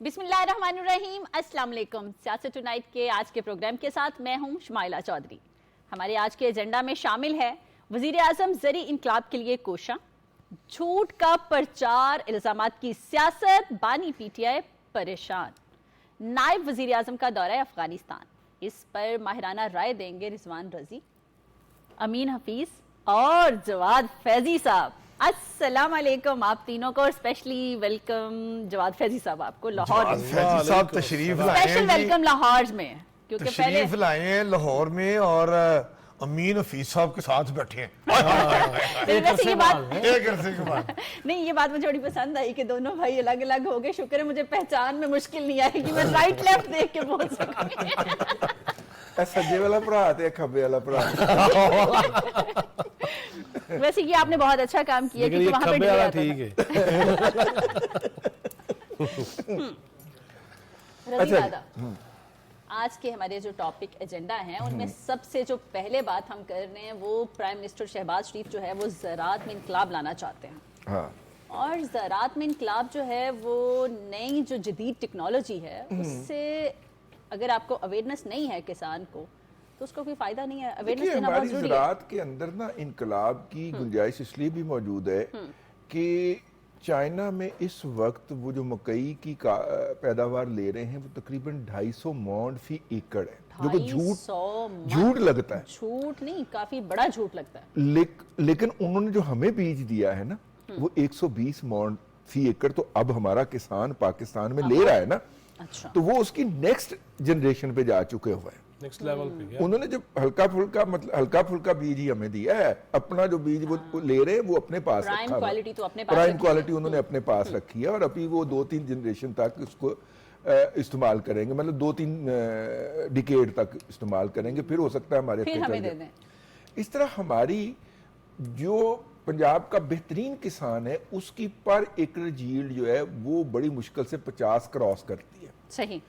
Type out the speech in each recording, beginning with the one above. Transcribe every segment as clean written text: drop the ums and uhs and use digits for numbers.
बिस्मिल्लाहिर्रहमानिर्रहीम, अस्सलाम वालेकुम। सियासत टुनाइट के आज के प्रोग्राम के साथ मैं हूं शुमाइला चौधरी। हमारे आज के एजेंडा में शामिल है वजीर आजम ज़री इनकलाब के लिए कोशा, झूठ का प्रचार, इल्जामात की सियासत, बानी पीटीआई परेशान, नायब वजीर आजम का दौरा है अफगानिस्तान, इस पर माहिराना राय देंगे रिजवान रजी, अमीन हफीज और जवाद फैजी साहब। अस्सलाम वालेकुम आप तीनों को, स्पेशली वेलकम जवाद फैजी साहब आपको लाहौर में। फैजी साहब तशरीफ लाए हैं, स्पेशल वेलकम लाहौर में, क्योंकि पहले तशरीफ लाए हैं लाहौर में और अमीन हफीज साहब के साथ बैठे हैं। वैसे ये बात एक अरसे के बाद नहीं, ये बात मुझे बड़ी पसंद आई कि दोनों भाई अलग अलग हो गए। शुक्र है मुझे पहचान में मुश्किल नहीं आई कि मैं राइट लेफ्ट देख के बोल सकूं। सज्जे वाला भरा ते खब्बे वाला भरा। वैसे ये आपने बहुत अच्छा काम किया क्योंकि वहां पे वाला ठीक है। रजी दादा, आज के हमारे जो टॉपिक एजेंडा हैं उनमें सबसे जो पहले बात हम कर रहे हैं वो प्राइम मिनिस्टर शहबाज शरीफ जो है वो ज़राअत में इनकलाब लाना चाहते हैं। हाँ। और ज़राअत में इनकलाब जो है वो नई जो जदीद टेक्नोलॉजी है उससे अगर आपको अवेयरनेस नहीं है किसान को तो उसको कोई फायदा नहीं है। अवेयरनेस देना बहुत हमारी जरूरी है। ज़राअत के अंदर ना इनकलाब की गुंजाइश इसलिए भी मौजूद है कि चाइना में इस वक्त वो जो मकई की पैदावार ले रहे हैं वो तकरीबन 250 मौंड फी एकड़ है, जो कि 250 झूठ लगता है। झूठ नहीं, काफी बड़ा झूठ लगता है। लेकिन उन्होंने जो हमें बीज दिया है ना वो 120 मौंड फी एकड़, तो अब हमारा किसान पाकिस्तान में ले रहा है ना, अच्छा, तो वो उसकी नेक्स्ट जनरेशन पे जा चुके हुए हैं। नेक्स्ट लेवल पे गया। उन्होंने जब हल्का फुल्का बीज ही हमें दिया है, अपना जो बीज वो ले रहे हैं वो अपने पास प्राइम रखा हुआ है। क्वालिटी तो अपने पास प्राइम रखी क्वालिटी उन्होंने अपने पास रखी है और अभी वो 2-3 जनरेशन तक उसको इस्तेमाल करेंगे, मतलब 2-3 डिकेड तक इस्तेमाल करेंगे, फिर हो सकता है हमारे फिर अपने हमें चल दे जाए। दें। इस तरह हमारी जो पंजाब का बेहतरीन किसान है उसकी पर एकड़ यील्ड जो है वो बड़ी मुश्किल से 50 क्रॉस करती है, सही,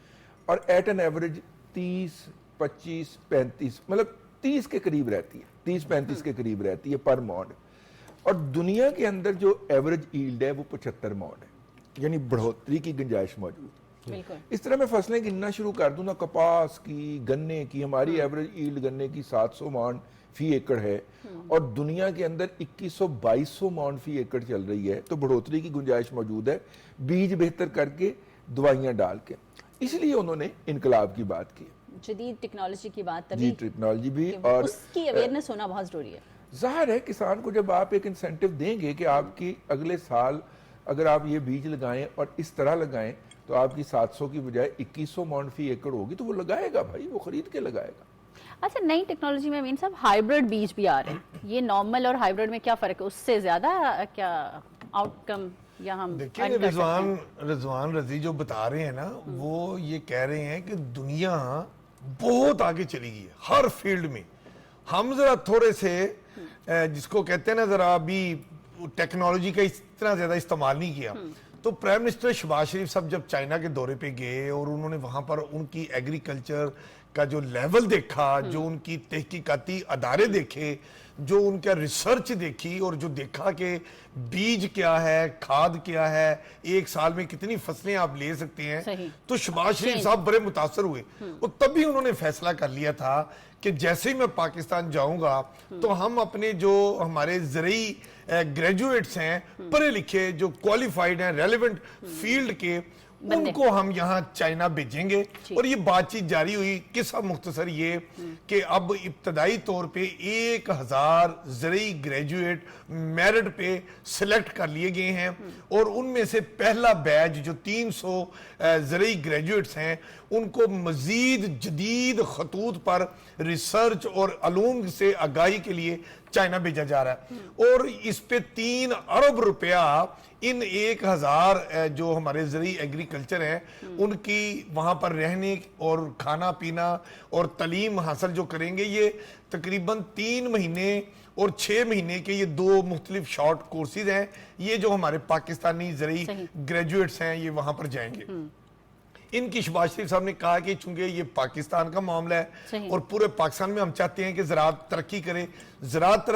और एट एन एवरेज 30, 25, 35 मतलब 30 के करीब रहती है, 30-35 के करीब रहती है पर मौंड। और दुनिया के अंदर जो एवरेज यील्ड है वो 75 मौंड है, यानी बढ़ोतरी की गुंजाइश मौजूद है। बिल्कुल। इस तरह मैं फसलें गिनना शुरू कर दूं ना, कपास की, गन्ने की, हमारी एवरेज यील्ड गन्ने की 700 मौंड फी एकड़ है और दुनिया के अंदर 2100-2200 मौंड फी एकड़ चल रही है, तो बढ़ोतरी की गुंजाइश मौजूद है बीज बेहतर करके, दवाइयां डाल के। इसलिए उन्होंने इनकलाब की बात की, जदीद टेक्नोलॉजी की बात जी तभी टेक्नोलॉजी भी, कि और उसकी अवेयरनेस होना बहुत जरूरी है। जाहिर है किसान को जब आप एक इंसेंटिव देंगे कि आपकी अगले साल अगर आप ये बीज लगाएं और इस तरह लगाएं तो आपकी 700 की बजाय 2100 मौंड फी एकड़ होगी, तो वो लगाएगा भाई, वो खरीद के लगाएगा। अच्छा, नई टेक्नोलॉजी में मीन साहब हाइब्रिड बीज भी आ रहे हैं, ये नॉर्मल और हाइब्रिड में क्या फर्क है? उससे ज्यादा क्या आउटकम या हम देखिए earn कर सकते हैं? रिजवान रजी जो बता रहे हैं ना वो ये कह रहे हैं कि दुनिया बहुत आगे चली गई है हर फील्ड में। हम जरा थोड़े से जिसको कहते हैं ना जरा अभी टेक्नोलॉजी का इतना ज्यादा इस्तेमाल नहीं किया। तो प्राइम मिनिस्टर शहबाज शरीफ साहब जब चाइना के दौरे पे गए और उन्होंने वहां पर उनकी एग्रीकल्चर का जो लेवल देखा, जो उनकी तहकीकाती अदारे देखे, जो उनका रिसर्च देखी और जो देखा कि बीज क्या है, खाद क्या है, एक साल में कितनी फसलें आप ले सकते हैं, तो शहबाज शरीफ साहब बड़े मुतासर हुए और तभी उन्होंने फैसला कर लिया था कि जैसे ही मैं पाकिस्तान जाऊंगा तो हम अपने जो हमारे ज़रई ग्रेजुएट्स हैं, पढ़े लिखे, जो क्वालिफाइड हैं रेलेवेंट फील्ड के, उनको हम यहाँ चाइना भेजेंगे। और ये बातचीत जारी हुई। किस्सा मुख्तसर ये कि अब इब्तदाई तौर पे 1000 ज़रई ग्रेजुएट मेरिट पे सिलेक्ट कर लिए गए हैं और उनमें से पहला बैच जो 300 ज़रई ग्रेजुएट्स हैं उनको मजीद जदीद खतूत पर रिसर्च और अलूम से आगाही के लिए चाइना भेजा जा रहा है और इस पे 3 अरब रुपया इन 1000 जो हमारे ज़रिए एग्रीकल्चर हैं उनकी वहां पर रहने और खाना पीना और तालीम हासिल जो करेंगे, ये तकरीबन 3 महीने और 6 महीने के ये 2 मुख्तलिफ शॉर्ट कोर्सेज हैं। ये जो हमारे पाकिस्तानी ज़रिए ग्रेजुएट्स हैं ये वहां पर जाएंगे। इनकी शहबाज शरीफ साहब ने कहा कि चूंकि ये पाकिस्तान का मामला है और पूरे पाकिस्तान में हम चाहते हैं कि ज़राअत तरक्की करे, ज़राअत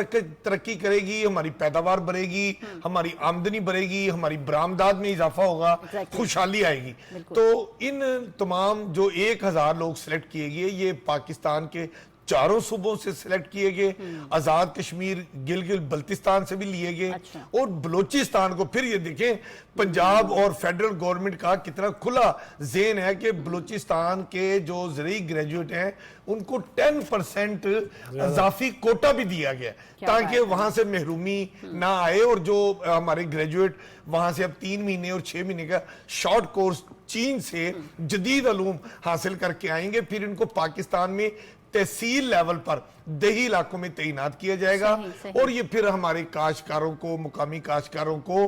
तरक्की करेगी, हमारी पैदावार बढ़ेगी, हमारी आमदनी बढ़ेगी, हमारी बरामदात में इजाफा होगा, खुशहाली आएगी। तो इन तमाम जो 1000 लोग सिलेक्ट किए गए, ये पाकिस्तान के चारों सूबों से सिलेक्ट किए गए, आजाद कश्मीर गिलगित बल्तिस्तान से भी लिए गए। और बलोचिस्तान को फिर ये देखें, पंजाब और फेडरल गवर्नमेंट का कितना खुला ज़हन है कि बलोचिस्तान के जो ज़रूरी ग्रेजुएट हैं उनको 10% इजाफी कोटा भी दिया गया ताकि वहां से महरूमी ना आए, और जो हमारे ग्रेजुएट वहां से अब 3 महीने और 6 महीने का शॉर्ट कोर्स चीन से जदीद अलूम हासिल करके आएंगे, फिर इनको पाकिस्तान में तहसील लेवल पर दही इलाकों में तैनात किया जाएगा। सही। और ये फिर हमारे काश्तकारों को, मुकामी काश्तकारों को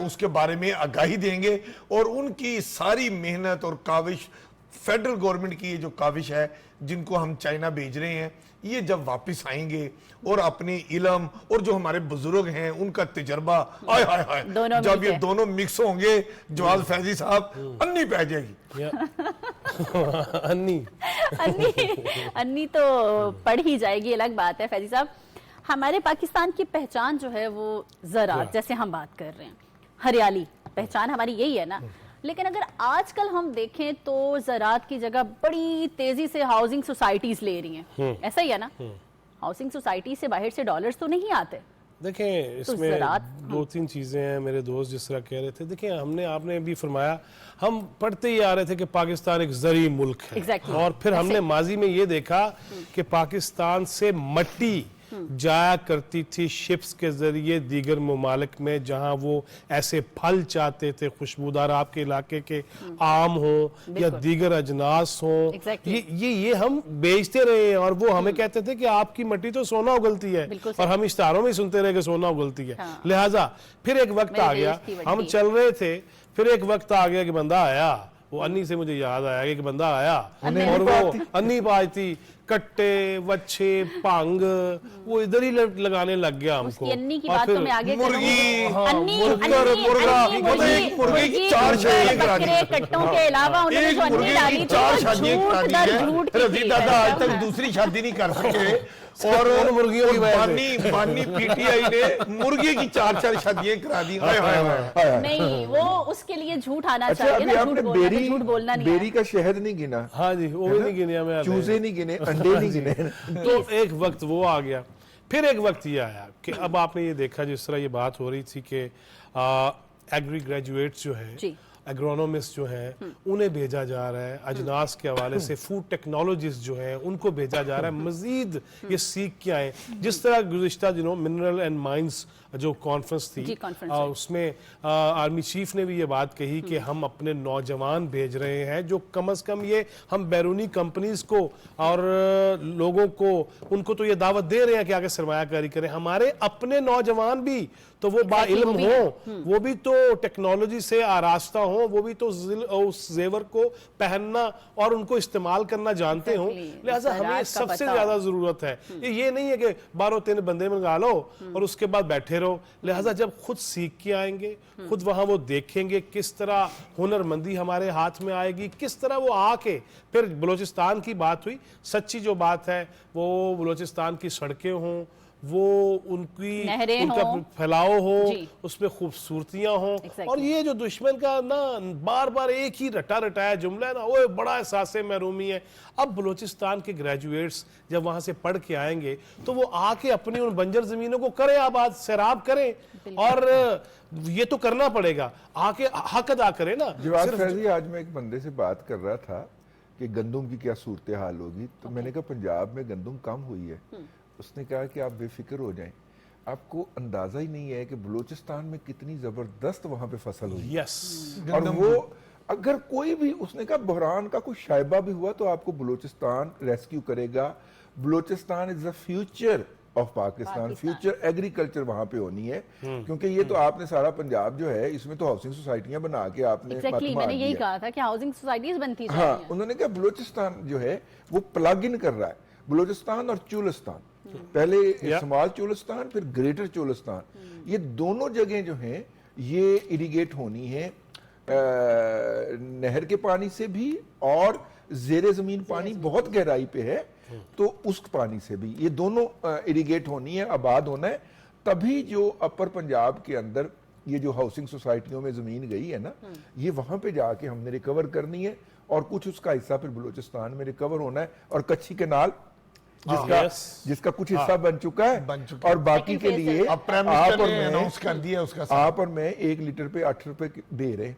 उसके बारे में आगाही देंगे, और उनकी सारी मेहनत और काविश, फेडरल गवर्नमेंट की ये जो काविश है जिनको हम चाइना भेज रहे हैं, ये जब वापस आएंगे और अपने इल्म और जो हमारे बुजुर्ग हैं उनका तजर्बा, आय हाय हाय, जब ये दोनों मिक्स होंगे, जवाद फैजी साहब, अन्नी पै जाएगी। अन्नी तो पढ़ ही जाएगी, अलग बात है। फैजी साहब, हमारे पाकिस्तान की पहचान जो है वो ज़राअत, जैसे हम बात कर रहे हैं, हरियाली, पहचान हमारी यही है ना। लेकिन अगर आजकल हम देखें तो ज़राअत की जगह बड़ी तेजी से हाउसिंग सोसाइटीज ले रही हैं, ऐसा ही है ना? हाउसिंग सोसाइटी से बाहर से डॉलर्स तो नहीं आते। देखें, इसमें दो तीन चीज़ें हैं। मेरे दोस्त जिस तरह कह रहे थे, देखें आपने भी फरमाया, हम पढ़ते ही आ रहे थे कि पाकिस्तान एक ज़री मुल्क है, और फिर हमने माजी में ये देखा कि पाकिस्तान से मट्टी जाया करती थी शिप्स के जरिए दीगर ममालिक में, जहां वो ऐसे फल चाहते थे खुशबूदार, आपके इलाके के आम हो या दीगर अजनास हो, ये हम बेचते रहे हैं, और वो हमें कहते थे कि आपकी मट्टी तो सोना उगलती है, और हम इश्तारों में सुनते रहे कि सोना उगलती है। लिहाजा फिर एक वक्त आ गया, हम चल रहे थे, फिर एक वक्त आ गया कि बंदा आया, वो अन्नी से मुझे याद आया कि बंदा आया और वो अन्नी पाई थी, कट्टे, वच्छे, पांग, वो इधर ही लगाने लग गया हमको। अन्नी की बात तो मैं आगे मुर्गी, मुर्गी की 4 शादियां करा दी, कट्टों के अलावा उन्होंने जो अन्नी डाली थी, 4 शादियां करा दी है। रज़ी दादा आज तक दूसरी शादी नहीं कर सके, और मुर्गियों की बानी पीटीआई ने मुर्गी की 4 शादियां करा दी। नहीं, वो उसके लिए झूठ आना चाहिए ना, झूठ बोलना नहीं। बेरी का शहद नहीं गिना? हाँ जी, वो भी नहीं गिना, मैं चूजे नहीं गिने, अंडे नहीं गिने। तो एक वक्त वो आ गया, फिर एक वक्त ये आया कि अब आपने ये देखा, जिस तरह ये बात हो रही थी कि एग्री ग्रेजुएट्स जो है, एग्रोनॉमिस्ट जो हैं, उन्हें भेजा जा रहा है, अजनास के हवाले से फूड टेक्नोलॉजिस्ट जो हैं उनको भेजा जा रहा है, मजीद ये सीख के आए। जिस तरह गुज़िश्ता दिनों मिनरल एंड माइंस जो कॉन्फ्रेंस थी, उसमें आर्मी चीफ ने भी ये बात कही कि हम अपने नौजवान भेज रहे हैं, जो कम अज़ कम ये हम बैरूनी कंपनीज को और लोगों को, उनको तो ये दावत दे रहे हैं कि आगे सरमायाकारी करें, हमारे अपने नौजवान भी तो वो बाइल्म हो, वो भी तो टेक्नोलॉजी से आरास्ता हो, वो भी तो उस जेवर को पहनना और उनको इस्तेमाल करना जानते हो। लिहाजा हमें सबसे ज्यादा जरूरत है, ये नहीं है कि 12-13 बंदे मंगा लो और उसके बाद बैठे रहो। लिहाजा जब खुद सीख के आएंगे, खुद वहां वो देखेंगे किस तरह हुनरमंदी हमारे हाथ में आएगी, किस तरह वो आके फिर बलोचिस्तान की बात हुई, सच्ची जो बात है वो बलोचिस्तान की सड़कें हों, वो उनका फैलाव हो, उसमें खूबसूरतियां हो, और ये जो दुश्मन का ना बार बार एक ही रटाया जुमला है ना, वो बड़ा एहसास महरूमी है। अब बलोचिस्तान के ग्रेजुएट्स जब वहां से पढ़ के आएंगे तो वो आके अपनी उन बंजर जमीनों को करें आबाद, सैराब करें, और ये तो करना पड़ेगा, आके हक अदा करें ना। जवाद फैजी, आज मैं एक बंदे से बात कर रहा था कि गंदम की क्या सूरत हाल होगी, तो मैंने कहा पंजाब में गंदम कम हुई है। उसने कहा कि आप बेफिक्र हो जाएं, आपको अंदाजा ही नहीं है कि बलूचिस्तान में कितनी जबरदस्त वहां पे फसल हुई। और वो अगर कोई भी, उसने कहा बहरान का कोई शायबा भी हुआ तो आपको बलूचिस्तान रेस्क्यू करेगा। Balochistan is the future of Pakistan, future agriculture वहां पे होनी है, क्योंकि ये तो आपने सारा पंजाब जो है इसमें तो हाउसिंग सोसाइटियां बना के आपने मैंने यही कहा था कि हाउसिंग सोसाइटीज बनती हैं। हाँ, उन्होंने कहा बलूचिस्तान जो है वो प्लग इन कर रहा है, बलूचिस्तान और चुलिस्तान, पहले स्मॉल चुलिस्तान फिर ग्रेटर चुलिस्तान, ये दोनों जगह जो हैं ये इरिगेट होनी है नहर के पानी से भी और जेरे जमीन पानी बहुत गहराई पे है, तो उस पानी से भी ये दोनों इरिगेट होनी है, आबाद होना है। तभी जो अपर पंजाब के अंदर ये जो हाउसिंग सोसाइटियों में जमीन गई है ना, ये वहां पे जाके हमने रिकवर करनी है, और कुछ उसका हिस्सा फिर बलूचिस्तान में रिकवर होना है, और कच्ची कैनाल जिसका कुछ हिस्सा बन चुका है, और बाकी के लिए अब प्राइम मिनिस्टर ने अनाउंस कर दिया उसका आप और मैं 1 लीटर पे 8 रुपए दे रहे,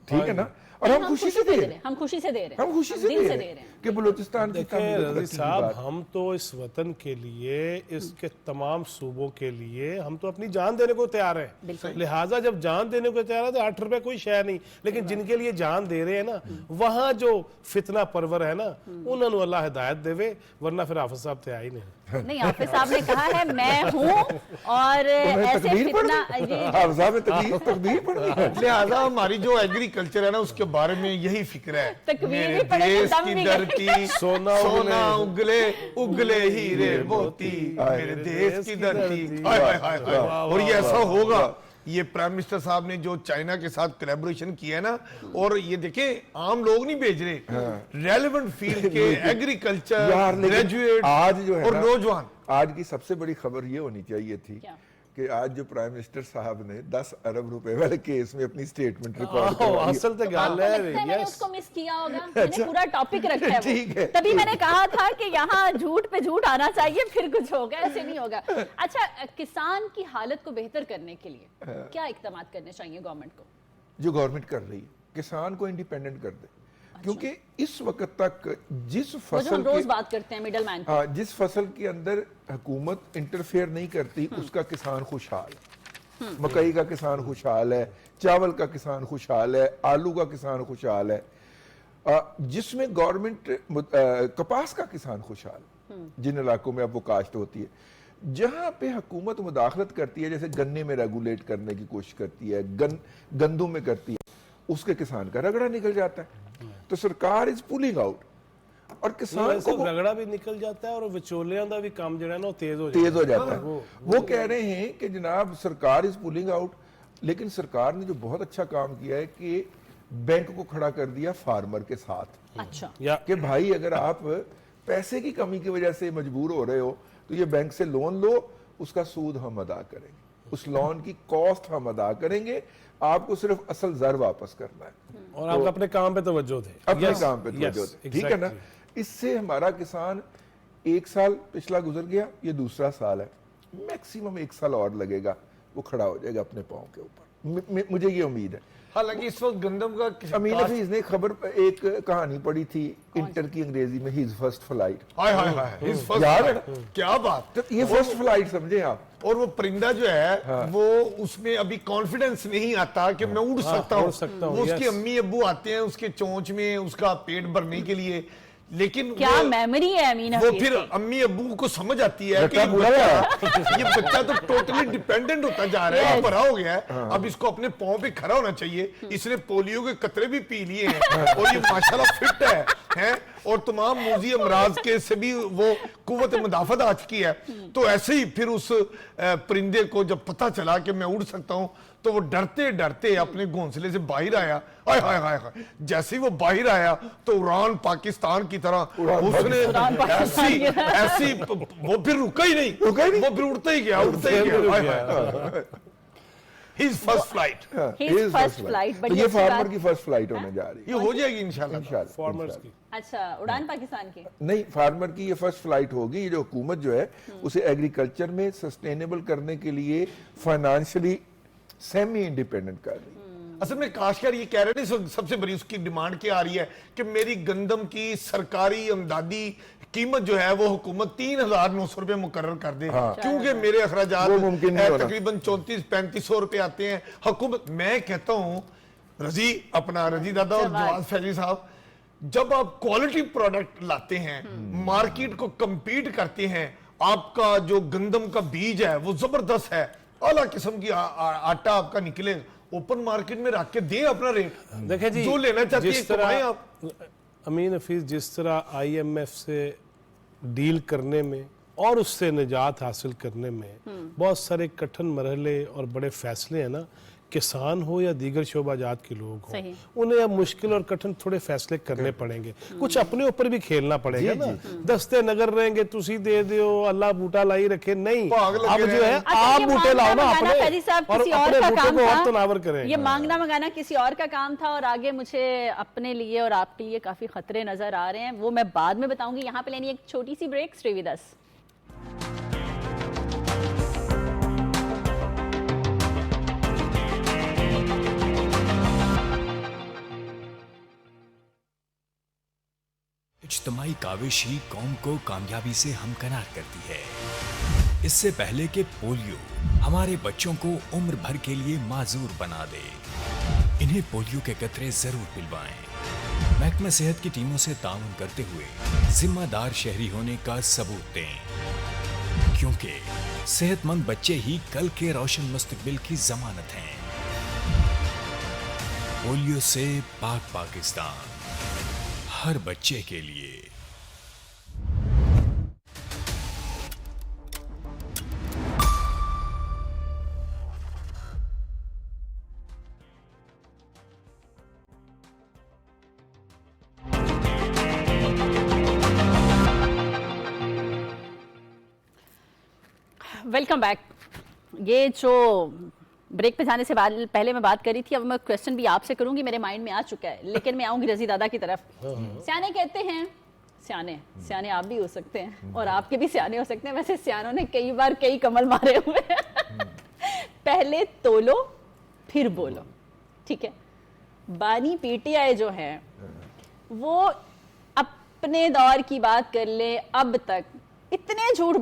ठीक है ना, और हम खुशी से दे रहे हैं, हम खुशी से दे रहे हैं, हम खुशी से दे रहे हैं कि बलूचिस्तान की देखिए रजी साहब, हम तो इस वतन के लिए, इसके तमाम सूबों के लिए हम तो अपनी जान देने को तैयार है। लिहाजा जब जान देने को तैयार है तो 8 रुपए कोई शय नहीं, लेकिन जिनके लिए जान दे रहे हैं ना, वहां जो फितना परवर है ना, उन्होंने अल्लाह हिदायत देवे, वरना फिर हाफिज साहब थे आई नहीं। नहीं, हाफिज साहब ने कहा है मैं हूं, और ऐसे फितना लिहाजा हमारी जो एग्रीकल्चर है ना, उसके बारे में यही फिक्र है, तकबीर मेरे भी पढ़े देश तो दम की भी धरती सोना सोना उगले उगले हीरे मोती, मेरे देश की धरती। हाय हाय हाय हाय। और ये ऐसा होगा, ये प्राइम मिनिस्टर साहब ने जो चाइना के साथ कोलैबोरेशन किया है ना, और ये देखें आम लोग नहीं भेज रहे, रेलेवेंट फील्ड के एग्रीकल्चर ग्रेजुएट आज जो है और नौजवान। आज की सबसे बड़ी खबर ये होनी चाहिए थी कि आज जो प्राइम मिनिस्टर साहब ने 10 अरब रुपए वाले केस में अपनी स्टेटमेंट रिकॉर्ड करवाई, असल तो गल है, मैंने उसको मिस किया होगा, मैंने पूरा टॉपिक रखा है, ठीक है। तभी मैंने कहा था कि यहाँ झूठ पे झूठ आना चाहिए, फिर कुछ होगा, ऐसे नहीं होगा। अच्छा, किसान की हालत को बेहतर करने के लिए क्या इकदाम करने चाहिए गवर्नमेंट को? जो गवर्नमेंट कर रही है, किसान को इंडिपेंडेंट कर दे, क्योंकि इस वक्त तक जिस फसल हम रोज बात करते हैं मिडल मैन, जिस फसल के अंदर हुकूमत इंटरफेयर नहीं करती, उसका किसान खुशहाल है। मकई का किसान खुशहाल है, चावल का किसान खुशहाल है, आलू का किसान खुशहाल है। जिसमें गवर्नमेंट कपास का किसान खुशहाल, जिन इलाकों में अब वो काश्त होती है, जहां पे हुकूमत मुदाखलत करती है, जैसे गन्ने में रेगुलेट करने की कोशिश करती है, गंदम में करती है, उसके किसान का रगड़ा निकल जाता है। तो सरकार इज पुलिंग आउट, और किसान को रगड़ा भी निकल जाता है, और विचोलियां का भी काम जो है ना तेज हो जाता है। वो कह रहे हैं कि जनाब सरकार इज पुलिंग आउट, लेकिन सरकार ने जो बहुत अच्छा काम किया है कि बैंक को खड़ा कर दिया फार्मर के साथ। अच्छा, कि भाई अगर आप पैसे की कमी की वजह से मजबूर हो रहे हो, तो ये बैंक से लोन लो, उसका सूद हम अदा करेंगे, उस लोन की कॉस्ट हम अदा करेंगे, आपको सिर्फ असल जर वापस करना है, और आप अपने काम पे तवज्जो दें, अपने काम पे तवज्जो दें, ठीक है ना। इससे हमारा किसान 1 साल पिछला गुजर गया, ये दूसरा साल है, मैक्सिमम 1 साल और लगेगा, वो खड़ा हो जाएगा अपने पांव के ऊपर, मुझे ये उम्मीद है। हालांकि इस वक्त गंदम का अमीन हफीज ने खबर एक कहानी पढ़ी थी इंटर की अंग्रेजी में, हिज फर्स्ट फ्लाइट। हाय हाय हाय, हिज फर्स्ट यार क्या बात, तो ये फर्स्ट फ्लाइट समझे आप। और वो परिंदा जो है वो उसमें अभी कॉन्फिडेंस नहीं आता कि मैं उड़ सकता हूँ। वो उसके अम्मी अब्बू आते हैं उसके चोंच में उसका पेट भरने के लिए, लेकिन क्या मेमोरी है अमीन वो फिर अम्मी अब्बू को समझ आती है कि ये बच्चा तो टोटली डिपेंडेंट होता जा रहा है, बड़ा हो गया है, अब इसको अपने पांव पे खड़ा होना चाहिए, इसने पोलियो के कतरे भी पी लिए हैं और ये माशाल्लाह फिट है और तमाम मूजी अमराज के से भी वो कुव्वत मुदाफत आ चुकी है। तो ऐसे ही फिर उस परिंदे को जब पता चला कि मैं उड़ सकता हूँ, तो वो डरते डरते अपने घोंसले से बाहर आया। हाय हाय हाय हाय, जैसे ही वो बाहर आया तो ईरान पाकिस्तान की तरह उसने ऐसी वो फिर रुका ही नहीं, वो फिर उड़ता ही गया। His first flight. His first flight, तो ये फार्मर की फर्स्ट फ्लाइट होने जा रही है, ये हो जाएगी इंशाल्लाह फार्मर्स की। अच्छा, उड़ान पाकिस्तान की नहीं, फार्मर की ये फर्स्ट फ्लाइट होगी। ये जो हुकूमत जो है उसे एग्रीकल्चर में सस्टेनेबल करने के लिए फाइनेंशियली सेमी इंडिपेंडेंट कर रही है। असल में काश्तकार ये कह रहे हैं, सबसे बड़ी उसकी डिमांड क्या आ रही है कि मेरी गंदम की सरकारी अमदादी कीमत जो है वो हुकूमत 3,900 रुपए मुकर्रर कर दे, क्योंकि मेरे अखराजात तकरीबन 34-35 रुपए आते हैं। हुकूमत, मैं कहता हूँ रजी दादा और जवाद फैजी साहब, जब आप क्वालिटी प्रोडक्ट लाते हैं, मार्केट को कंपीट करते हैं, आपका जो गंदम का बीज है वो जबरदस्त है, आला किस्म की आटा आपका निकले, ओपन मार्केट में रख के दें अपना रेट। देखिए जी, जो लेना चाहते हैं कमाएं आप। अमीन हफीज जिस तरह IMF से डील करने में और उससे निजात हासिल करने में बहुत सारे कठिन मरहले और बड़े फैसले हैं ना, किसान हो या दीगर शोबाजात के लोग सही। हो, उन्हें अब मुश्किल और कठिन थोड़े फैसले करने पड़ेंगे, कुछ अपने ऊपर भी खेलना पड़ेगा ना। दस्ते नगर रहेंगे, तुसी दे दो, अल्लाह बूटा लाई रखे, नहीं, भाग लगे अब जो है अच्छा, आप ये बूटे लाओ ना मांगना अपने, फैजी साहब और किसी और अपने का बूटे काम को और था। तनावर करें। ये मांगना मंगाना किसी और का काम था, और आगे मुझे अपने लिए और आपके लिए काफी खतरे नजर आ रहे हैं, वो मैं बाद में बताऊंगी। यहाँ पे लेनी एक छोटी सी break, stay with us. इज्तिमाई Kaavish ही कौम को कामयाबी से हमकनार करती है। इससे पहले कि पोलियो हमारे बच्चों को उम्र भर के लिए माजूर बना दे, इन्हें पोलियो के कतरे जरूर पिलवाएं। महकमा सेहत की टीमों से ताउन करते हुए जिम्मेदार शहरी होने का सबूत दें, क्योंकि सेहतमंद बच्चे ही कल के रोशन मुस्तकबिल की जमानत हैं। पोलियो से पाक पाकिस्तान, हर बच्चे के लिए। Welcome back. ये जो ब्रेक पे जाने से पहले मैं बात करी थी, अब मैं क्वेश्चन भी आपसे करूंगी, मेरे माइंड में आ चुका है, लेकिन मैं आऊंगी रजी दादा की तरफ। सियाने कहते हैं, सियाने आप भी हो सकते हैं और आपके भी सियाने हो सकते हैं, वैसे सियानों ने कई बार कई कमल मारे हुए हैं। पहले तोलो फिर बोलो, ठीक है। बानी पीटीआई जो है वो अपने दौर की बात कर ले, अब तक इतने झूठ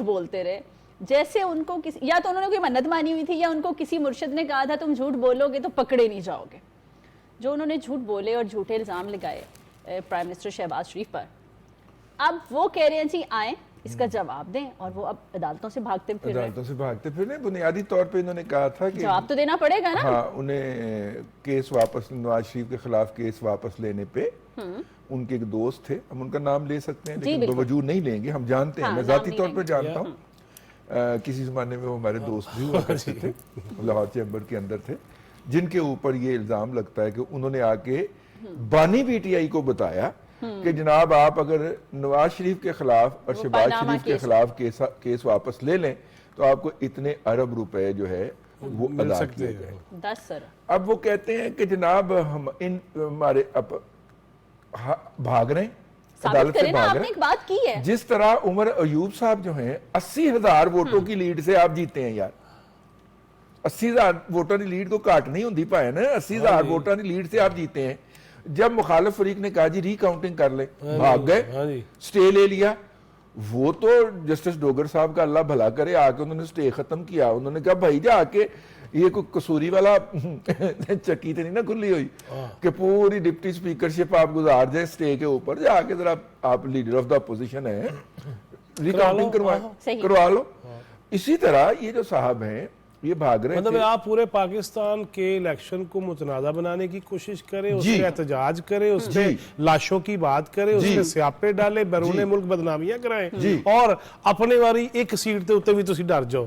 बोलते रहे जैसे उनको किसी, या तो उन्होंने कोई मन्नत मानी हुई थी, या उनको किसी मुर्शिद ने कहा था तुम झूठ बोलोगे तो पकड़े नहीं जाओगे। जो उन्होंने झूठ बोले और झूठे इल्जाम लगाए प्राइम मिनिस्टर शहबाज शरीफ पर, अब वो कह रहे हैं जी आए इसका जवाब दें, और वो अब अदालतों से भागते फिर रहे। बुनियादी तौर पे इन्होंने कहा था कि जवाब तो देना पड़ेगा ना। हाँ, उन्हें केस वापस, नवाज शरीफ के खिलाफ केस वापस लेने पे उनके एक दोस्त थे, हम उनका नाम ले सकते हैं लेकिन बावजूद नहीं लेंगे, हम जानते हैं, मैं जाती तौर पर जानता हूँ, किसी जमाने में वो हमारे दोस्त भी हुआ करते थे, लाहौर चैम्बर के अंदर थे, जिनके ऊपर ये इल्जाम लगता है कि उन्होंने आके बानी पीटीआई को बताया कि जनाब आप अगर नवाज शरीफ के खिलाफ और शहबाज शरीफ के खिलाफ केस वापस ले लें तो आपको इतने अरब रुपए जो है वो अदा किए जाए, 10 अरब। अब वो कहते हैं कि जनाब हम इन हमारे भाग रहे हैं, अदालत से भाग रहे हैं। एक बात की है, जिस तरह उमर अयूब साहब जो हैं 80,000 वोटों की लीड से आप जीते हैं यार, 80,000 वोटों की लीड को काट नहीं होती पाए ना, 80,000 वोटों की लीड से आप जीते हैं। जब मुखालिफ फरीक ने कहा जी रिकाउंटिंग कर ले, भाग गए, स्टे ले लिया। वो तो जस्टिस डोगर साहब का अल्लाह भला करे, आके उन्होंने स्टे खत्म किया। उन्होंने कहा भाई जाके ये कोई कसूरी वाला चक्की तो नहीं ना खुली हुई कि पूरी डिप्टी स्पीकरशिप आप गुजार जाए स्टे के ऊपर, जाके जरा आप लीडर ऑफ द अपोजिशन है रिकाउंटिंग करवा लो। इसी तरह ये जो साहब हैं ये भाग रहे मतलब आप पूरे पाकिस्तान के इलेक्शन को मुतनाज़ा बनाने की कोशिश करें, उस पर एहतजाज करें, उस पर लाशों की बात करें, उस पर स्यापे डाले, बैरून मुल्क बदनामियां कराएं और अपने वाली एक सीट के उत्ते भी तुसी डर जाओ,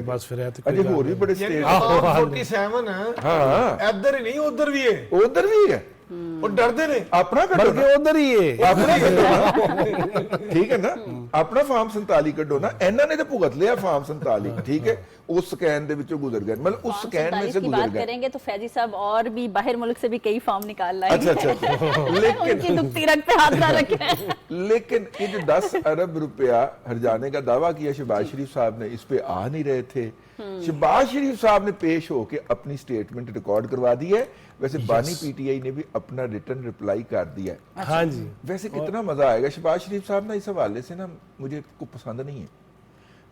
बस फिर है तो अजे होर भी बड़े स्टेट 47 है। हां, इधर ही नहीं उधर भी है और डरते ने अपना बल्कि उधर ही है अपना ठीक है ना, अपना फार्म 47 कड्डो ना, इन्हां ने तो भुगत लिया फार्म 47, ठीक है, उस स्कैन दे विचों गुजर गए, मतलब उस स्कैन में से गुजर गए। करेंगे तो फैजी साहब और भी बाहर मुल्क से भी कई फॉर्म निकाल लाए। अच्छा लेकिन उनकी दुखती रग पे हाथ ना रखें। लेकिन ये जो 10 अरब रुपया हर्जाने का दावा किया शहबाज शरीफ साहब ने, इस पे आ नहीं रहे थे। शहबाज शरीफ साहब ने पेश होके अपनी स्टेटमेंट रिकॉर्ड करवा दी है। वैसे बानी पीटीआई ने भी अपना रिटर्न रिप्लाई कर दिया है। हाँ जी, वैसे कितना मजा आएगा। शहबाज शरीफ साहब ना इस हवाले से ना मुझे को पसंद नहीं है,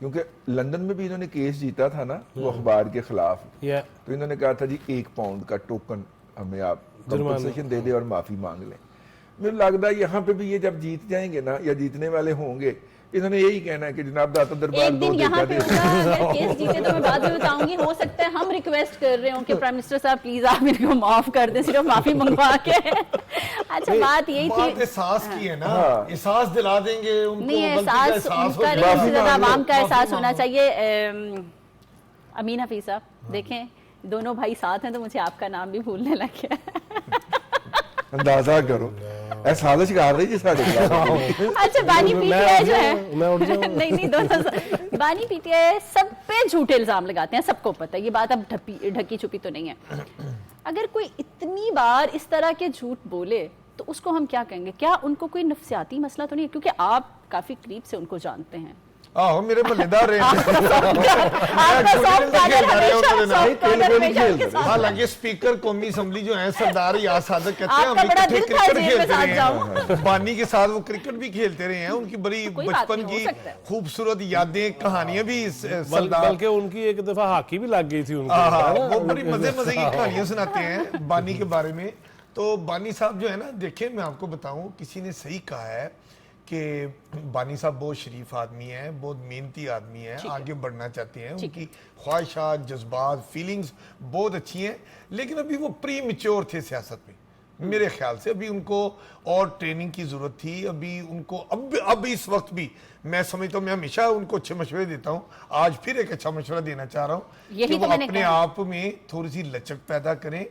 क्योंकि लंदन में भी इन्होंने केस जीता था ना वो अखबार के खिलाफ, तो इन्होंने कहा था जी 1 पाउंड का टोकन हमें आप कंपनसेशन दे दे और माफी मांग लें। मुझे लगता है यहाँ पे भी ये जब जीत जाएंगे ना या जीतने वाले होंगे, इन्होंने यही कहना है कि जनाब दाता दरबार एक दिन यहाँ पे अगर केस जीते तो मैं बाद में बताऊंगी, हो सकता है हम रिक्वेस्ट कर रहे हो कि प्राइम मिनिस्टर साहब प्लीज आप इनको माफ कर दें, सिर्फ माफी मंगवा के। अच्छा बात यही थी, एहसास की है ना, एहसास दिला देंगे उनको, नहीं एहसास उनका नहीं, ज्यादा आवाम का एहसास होना चाहिए। अमीन हफीज साहब देखें, दोनों भाई साथ हैं तो मुझे आपका नाम भी भूलने लग गया अंदाजा करो ਇਹ ਸਾਜ਼ਿਸ਼ ਕਰ ਰਹੀ ਜੀ ਸਾਡੇ ਖਿਲਾਫ। अच्छा बानी पीटीआई जो है मैं उठ जाऊं। नहीं दोनों बानी पीटीआई सब पे झूठे इल्जाम लगाते हैं, सबको पता है ये बात, अब ढकी छुपी तो नहीं है। अगर कोई इतनी बार इस तरह के झूठ बोले तो उसको हम क्या कहेंगे? क्या उनको कोई नफ्सियाती मसला तो नहीं है? क्योंकि आप काफी करीब से उनको जानते हैं। आहो मेरे मल्लेदार रहे हालांकि स्पीकर कौमी असम्बली जो है सरदार याद सादक कहते हैं हम इकट्ठे क्रिकेट खेलते रहे हैं, बानी के साथ वो क्रिकेट भी खेलते रहे हैं, उनकी बड़ी बचपन की खूबसूरत यादें कहानियां भी सरदार, बल्कि उनकी एक दफा हॉकी भी लग गई थी उनको, वो बड़ी मजे मजे की कहानियां सुनाते हैं बानी के बारे में। तो बानी साहब जो है ना, देखिए मैं आपको बताऊं, किसी ने सही कहा है कि बानी साहब बहुत शरीफ आदमी है, बहुत मेहनती आदमी है, आगे बढ़ना चाहते हैं, उनकी ख्वाहिशात, जज्बात, फीलिंग्स बहुत अच्छी हैं, लेकिन अभी वो प्री मेच्योर थे सियासत में मेरे ख्याल से। अभी उनको और ट्रेनिंग की जरूरत थी, अभी उनको अब इस वक्त भी मैं समझता हूँ, मैं हमेशा उनको अच्छे मशवरे देता हूँ, आज फिर एक अच्छा मशवरा देना चाह रहा हूँ कि वो अपने आप में थोड़ी सी लचक पैदा करें,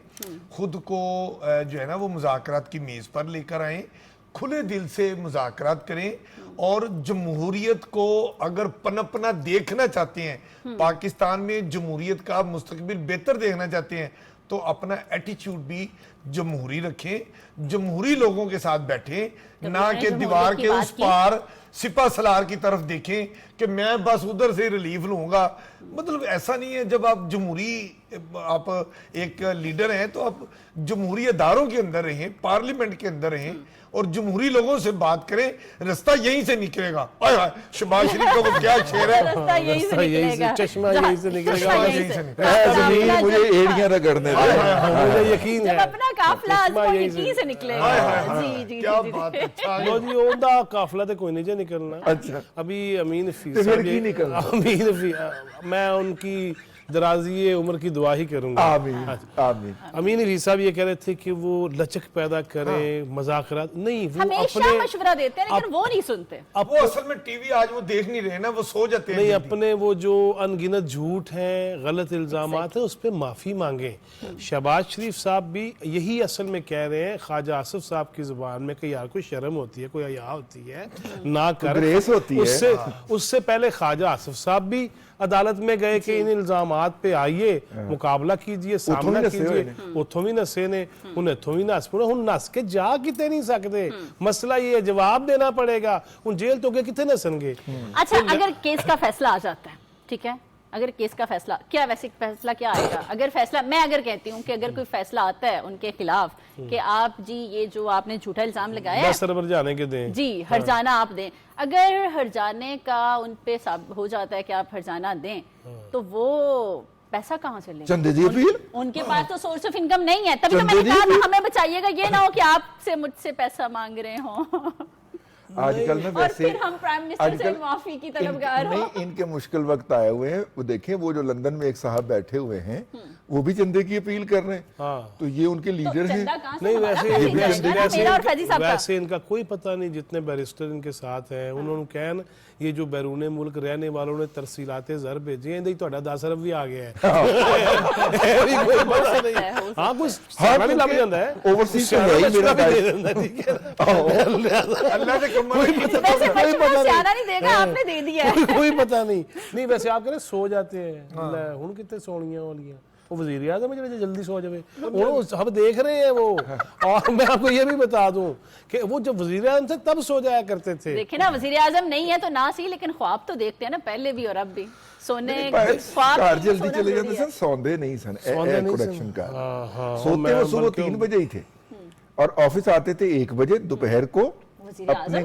खुद को जो है ना वो मुज़ाकरात की मेज पर लेकर आए, खुले दिल से मुज़ाकरात करें, और जमहूरियत को अगर पनपना देखना चाहते हैं, पाकिस्तान में जमहूरियत का मुस्तकबिल बेहतर देखना चाहते हैं, तो अपना एटीट्यूड भी जमहूरी रखें, जमहूरी लोगों के साथ बैठें, ना कि दीवार के उस पार सिपा सलार की तरफ देखें कि मैं बस उधर से रिलीफ लूंगा। मतलब ऐसा नहीं है। जब आप जमहूरी, आप एक लीडर हैं तो आप जमहूरी अदारों के अंदर रहें, पार्लियामेंट के अंदर रहें और जमहूरी लोगों से बात करें, रास्ता यहीं से निकलेगा। शहबाज शरीफ का वो क्या शेर है, रास्ता यहीं से निकलेगा, चश्मा यहीं से निकलेगा, यहीं से निकलेगा। मुझे एड़ियां न करने दे, मुझे यकीन है अपना काफला यहीं से निकलेगा। जी जी क्या बात है। अच्छा लो जी, ओदा काफला तो कोई नहीं जो निकलना। अच्छा। अभी अमीन हफीज तो फिर साहब की निकलना? अमीन हफीज, मैं उनकी दराजी उम्र की दुआ ही करूंगा। आमीन आमीन। अमीन हफीज साहब ये कह रहे थे कि वो लचक पैदा करें, मजाकरात नहीं, वो हमेशा अपने मशवरा देते हैं लेकिन वो नहीं सुनते। वो असल में टीवी आज वो देख नहीं रहे ना, वो सो जाते हैं। नहीं, अपने वो जो अनगिनत झूठ हैं, गलत इल्जामात हैं, उस पर माफी मांगे। शहबाज शरीफ साहब भी यही असल में कह रहे हैं, ख्वाजा आसिफ साहब की जुबान में कि यार कोई शर्म होती है, कोई हया होती है, ना कर, ग्रेस होती है। उससे पहले ख्वाजा आसिफ साहब भी अदालत में गए कि इन इल्जामात पे आइए, मुकाबला कीजिए, सामना कीजिए। उथों भी नसे ने, उन्हें इथों भी नस पड़े, हुण नस के जा किते नहीं सकते। मसला ये जवाब देना पड़ेगा, उन जेल तो के कितने नसनगे। अच्छा, अगर केस का फैसला आ जाता है, ठीक है, अगर केस का फैसला, क्या वैसे फैसला क्या आएगा? अगर फैसला, मैं अगर कहती हूँ कि अगर कोई फैसला आता है उनके खिलाफ कि आप जी ये जो आपने झूठा इल्जाम लगाया है, सरवर जाने के दें जी, हर्जाना आप दें, अगर हर्जाने का उन पे हो जाता है कि आप हर्जाना दें, तो वो पैसा कहाँ से लेंगे? चंदे जी अपील, उनके पास तो सोर्स ऑफ इनकम नहीं है। तभी तो मैंने कहा था हमें बचाइएगा, ये ना हो कि आपसे मुझसे पैसा मांग रहे हो। आजकल में और वैसे फिर हम प्राइम मिनिस्टर से माफी की तलबगार हो। नहीं, इनके मुश्किल वक्त आए हुए हैं। वो देखें, वो जो लंदन में एक साहब बैठे हुए हैं, वो भी चंदे की अपील कर रहे हैं। तो ये उनके लीडर हैं। नहीं, वैसे वैसे इनका कोई पता नहीं, जितने बैरिस्टर इनके साथ हैं, उन्होंने कहन ये जो बैरून मुल्क रहने वालों ने तरसीलाते ज़र भेजे हैं, ਤੁਹਾਡਾ 10 अरब भी आ गया है। कोई पता नहीं। हाँ, कुछ सारा भी लग जाता है, ओवरसीज का है ही मेरा गाइड। अल्लाह के कोई पता नहीं देगा, आपने दे दिया है। कोई पता नहीं। नहीं, वैसे आप कह रहे सो जाते हैं, हुण कितने सोनियां वालियां, वो वजीर आज़म है जो जल्दी सो जाए, वो सब देख रहे हैं वो। और मैं आपको ये भी बता दूं कि वो जब वजीर आज़म थे तब सो जाया करते थे। देखिए ना, वजीर आज़म नहीं है तो ना सही, लेकिन ख्वाब तो देखते हैं ना, पहले भी और अब भी। सोने ख्वाब घर जल्दी चले जाते सन, सौंदे नहीं सन। प्रोडक्शन का सोते वो सुबह 3 बजे ही थे और ऑफिस आते थे 1 बजे दोपहर को। अपने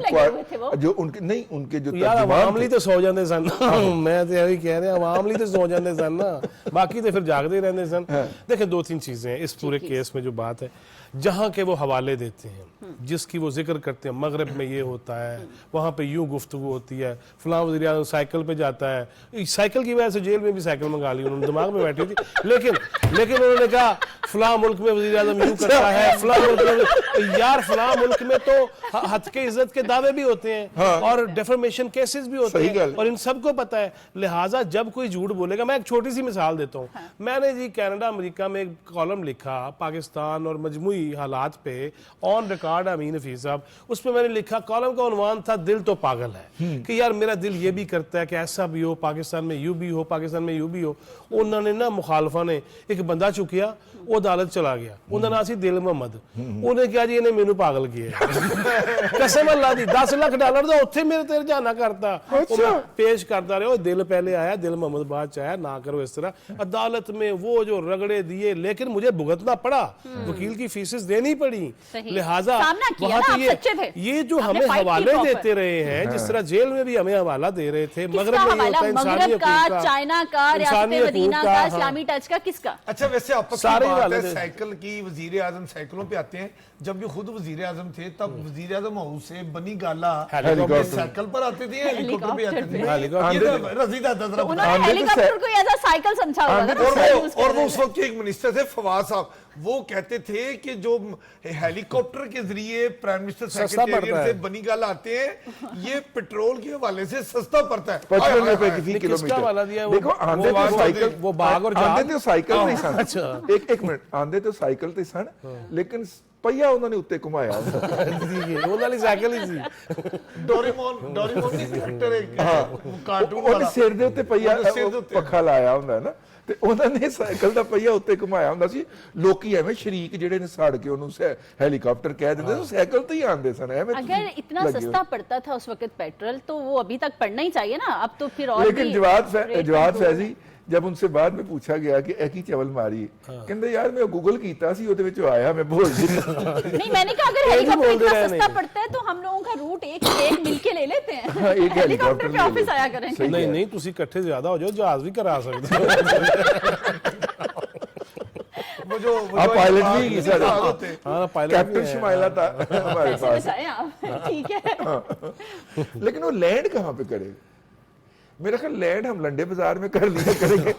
जो उनके नहीं, उनके जो यार अवामली तो सो जाते सन। मैं तो यही कह रहे हैं, अवामली तो सो जाते सन ना, बाकी तो फिर जागते रहते सन। देखिए, 2-3 चीजें हैं इस पूरे केस में जो बात है जहाँ के वो हवाले देते हैं, जिसकी वो जिक्र करते हैं, मगरब में ये होता है, वहाँ पे यूं गुफ्तगू होती है, फलां वज़ीर आज़म साइकिल पे जाता है, साइकिल की वजह से जेल में भी साइकिल मंगा ली उन्होंने, दिमाग में बैठी थी, लेकिन उन्होंने कहा फलां मुल्क में वज़ीर आज़म यूं करता है, फलां मुल्क में, यार फलां मुल्क में तो हद के इज्जत के दावे भी होते हैं और डेफर्मेशन केसेस भी होते हैं और इन सबको पता है। लिहाजा जब कोई झूठ बोलेगा, मैं एक छोटी सी मिसाल देता हूँ, मैंने जी कनाडा अमेरिका में एक कॉलम लिखा पाकिस्तान और मजमूई हालात पे, ऑन रिकॉर्ड अमीन हफीज साहब, उस पर मैंने लिखा, कॉलम का उन्वान था दिल तो पागल है, कि यार मेरा दिल ये भी करता है कि ऐसा भी हो, पाकिस्तान में यूं भी हो, पाकिस्तान में यूं भी हो। उन्होंने ना मुखालफा ने एक बंदा चुकिया, वो अदालत चला गया, उन्होंने नाम सी दिल मोहम्मद, उन्हें क्या जी इन्हें मैनू पागल किया कसम अल्लाह दी, $10 लाख तो उत्थे मेरे ते जाना करता, पेश करता रहे, दिल पहले आया, दिल मोहम्मद बाद च आया, ना करो इस तरह। अदालत में वो जो रगड़े दिए, लेकिन मुझे भुगतना पड़ा, वकील की फीसेस देनी पड़ी, लिहाजा वहां तो ये जो हमें हवाले देते रहे हैं, जिस तरह जेल में भी हमें हवाला दे रहे थे, मगरब में ये होता है इंसानी का, चाइना का, रियासत मदीना का, इस्लामी टच का, किसका? अच्छा, वैसे आप सारे वाले साइकिल की, वजीर आजम साइकिलों पे आते हैं, जब ये खुद वजीर आजम थे तब वजीर आजम हाउस से बनी गाला साइकिल पर आते थे, हेलीकॉप्टर पे आते थे, रजीदा ददरा, उन्होंने हेलीकॉप्टर को एज अ साइकिल समझा होगा। और वो उस वक्त के एक मिनिस्टर थे फवाद साहब, वो कहते थे कि जो हेलीकॉप्टर के जरिए प्राइम मिनिस्टर सेक्रेटेरिएट से बनी गाला आते हैं, ये पेट्रोल के हवाले से सस्ता पड़ता है, 55 रुपए की किलोमीटर। देखो आंधे तो साइकिल, वो बाग और आंधे तो साइकिल नहीं सन, अच्छा एक मिनट, आंधे तो साइकिल ते सन, लेकिन पहिया उन्होंने उत्ते घुमाया, वो वाली साइकिल ही थी, डोरेमोन ਦੀ ਕੈਰੈਕਟਰ ਇੱਕ ਕਾਰਟੂਨ ਉਹਨੇ ਸਿਰ ਦੇ ਉੱਤੇ ਪਈਆ ਸਿਰ ਦੇ ਉੱਤੇ ਪੱਖਾ ਲਾਇਆ ਹੁੰਦਾ ਨਾ, ਤੇ ਉਹਨਾਂ ਨੇ ਸਾਈਕਲ ਦਾ ਪਈਆ ਉੱਤੇ ਘੁਮਾਇਆ ਹੁੰਦਾ ਸੀ। ਲੋਕੀ ਐਵੇਂ ਸ਼ਰੀਕ ਜਿਹੜੇ ਨੇ ਸਾੜ ਕੇ ਉਹਨੂੰ हेलीकॉप्टर कह देते थे, साइकिल तो ही आंदे सन। अगर इतना सस्ता पड़ता था उस वक्त पेट्रोल, तो वो अभी तक पड़ना ही चाहिए ना, अब तो फिर और लेकिन जवाब फैजी जब उनसे बाद में पूछा गया कि एक ही चवल मारी, कहते यार मैं गूगल कीता सी, ਉਹਦੇ ਵਿੱਚ ਆਇਆ मैं बोल नहीं, मैंने कहा अगर हेलीकॉप्टर इतना सस्ता पड़ता है तो हम लोगों का रूट एक मिलके ले लेते हैं, एक हेलीकॉप्टर पे ऑफिस आया करेंगे। नहीं ਤੁਸੀਂ इकट्ठे ज्यादा हो जाओ, जहाज भी करा सकते हो। वो जो पायलट भी सर, हाँ पायलट कैप्टन शमाइला था हमारे पास, ठीक है, लेकिन वो लैंड कहाँ पे करेगा? मेरा ख्याल लैंड हम लंडे बाजार में कर लिया करेंगे,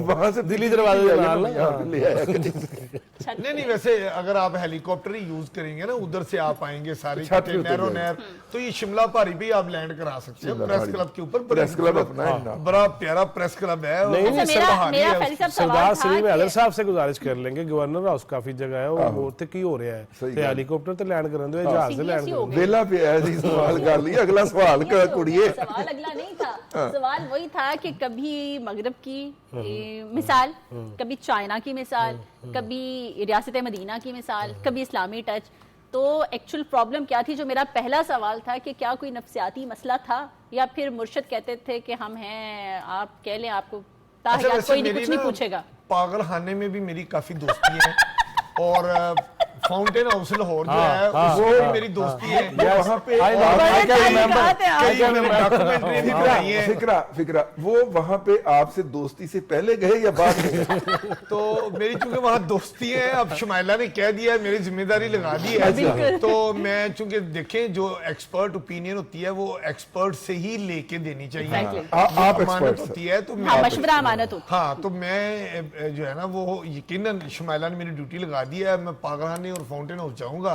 वहां से दिल्ली दरवाजे ले आया करेंगे। नहीं, वैसे अगर आप हेलीकॉप्टर ही यूज करेंगे ना, उधर से आप आएंगे सारे नहरों नहर, तो ये शिमला पारी भी आप लैंड करा सकते हैं, प्रेस क्लब के ऊपर। प्रेस क्लब अपना है ना, बड़ा प्यारा प्रेस क्लब है। सरदार सलीम हैदर साहब से गुजारिश कर लेंगे, गवर्नर हाउस काफी जगह है, वो ਉੱਥੇ ਕੀ ਹੋ ਰਿਹਾ ਹੈ, ਤੇ ਹੈਲੀਕਾਪਟਰ ਤੇ ਲੈਂਡ ਕਰਨ ਦੇ, ਜਹਾਜ਼ ਤੇ ਲੈਂਡ ਕਰਨ ਦੇ। वेला पे है जी, सवाल कर लिया, अगला सवाल कर कुड़िए। सवाल अगला नहीं था, सवाल वही था कि कभी मगरब की मिसाल, कभी चाइना की मिसाल, कभी रियासत मदीना की मिसाल, कभी इस्लामी टच, तो एक्चुअल प्रॉब्लम क्या थी? जो मेरा पहला सवाल था कि क्या कोई नफ्सियाती मसला था, या फिर मुर्शद कहते थे कि हम हैं, आप कह लें, आपको कोई नहीं, कुछ नहीं पूछेगा। पागल खाने में भी मेरी काफी दोस्ती है, और फाउंटेन हाउस लाहौर जो है उसमें भी मेरी दोस्ती है, वहाँ पे फिक्रा वो वहाँ पे आपसे दोस्ती से पहले गए या बाद में? तो मेरी चूंकि वहाँ दोस्ती है, अब शुमाइला ने कह दिया है, मेरी जिम्मेदारी लगा दी है, तो मैं चूंकि देखें जो एक्सपर्ट ओपिनियन होती है वो एक्सपर्ट से ही लेके देनी चाहिए, आप अमानत होती है, तो मशवरा अमानत होती है। हाँ, तो मैं जो है ना वो यकीनन शुमाइला ने मेरी ड्यूटी लगा दी है, मैं पागलखाने और फाउंटेन हाउस जाऊंगा,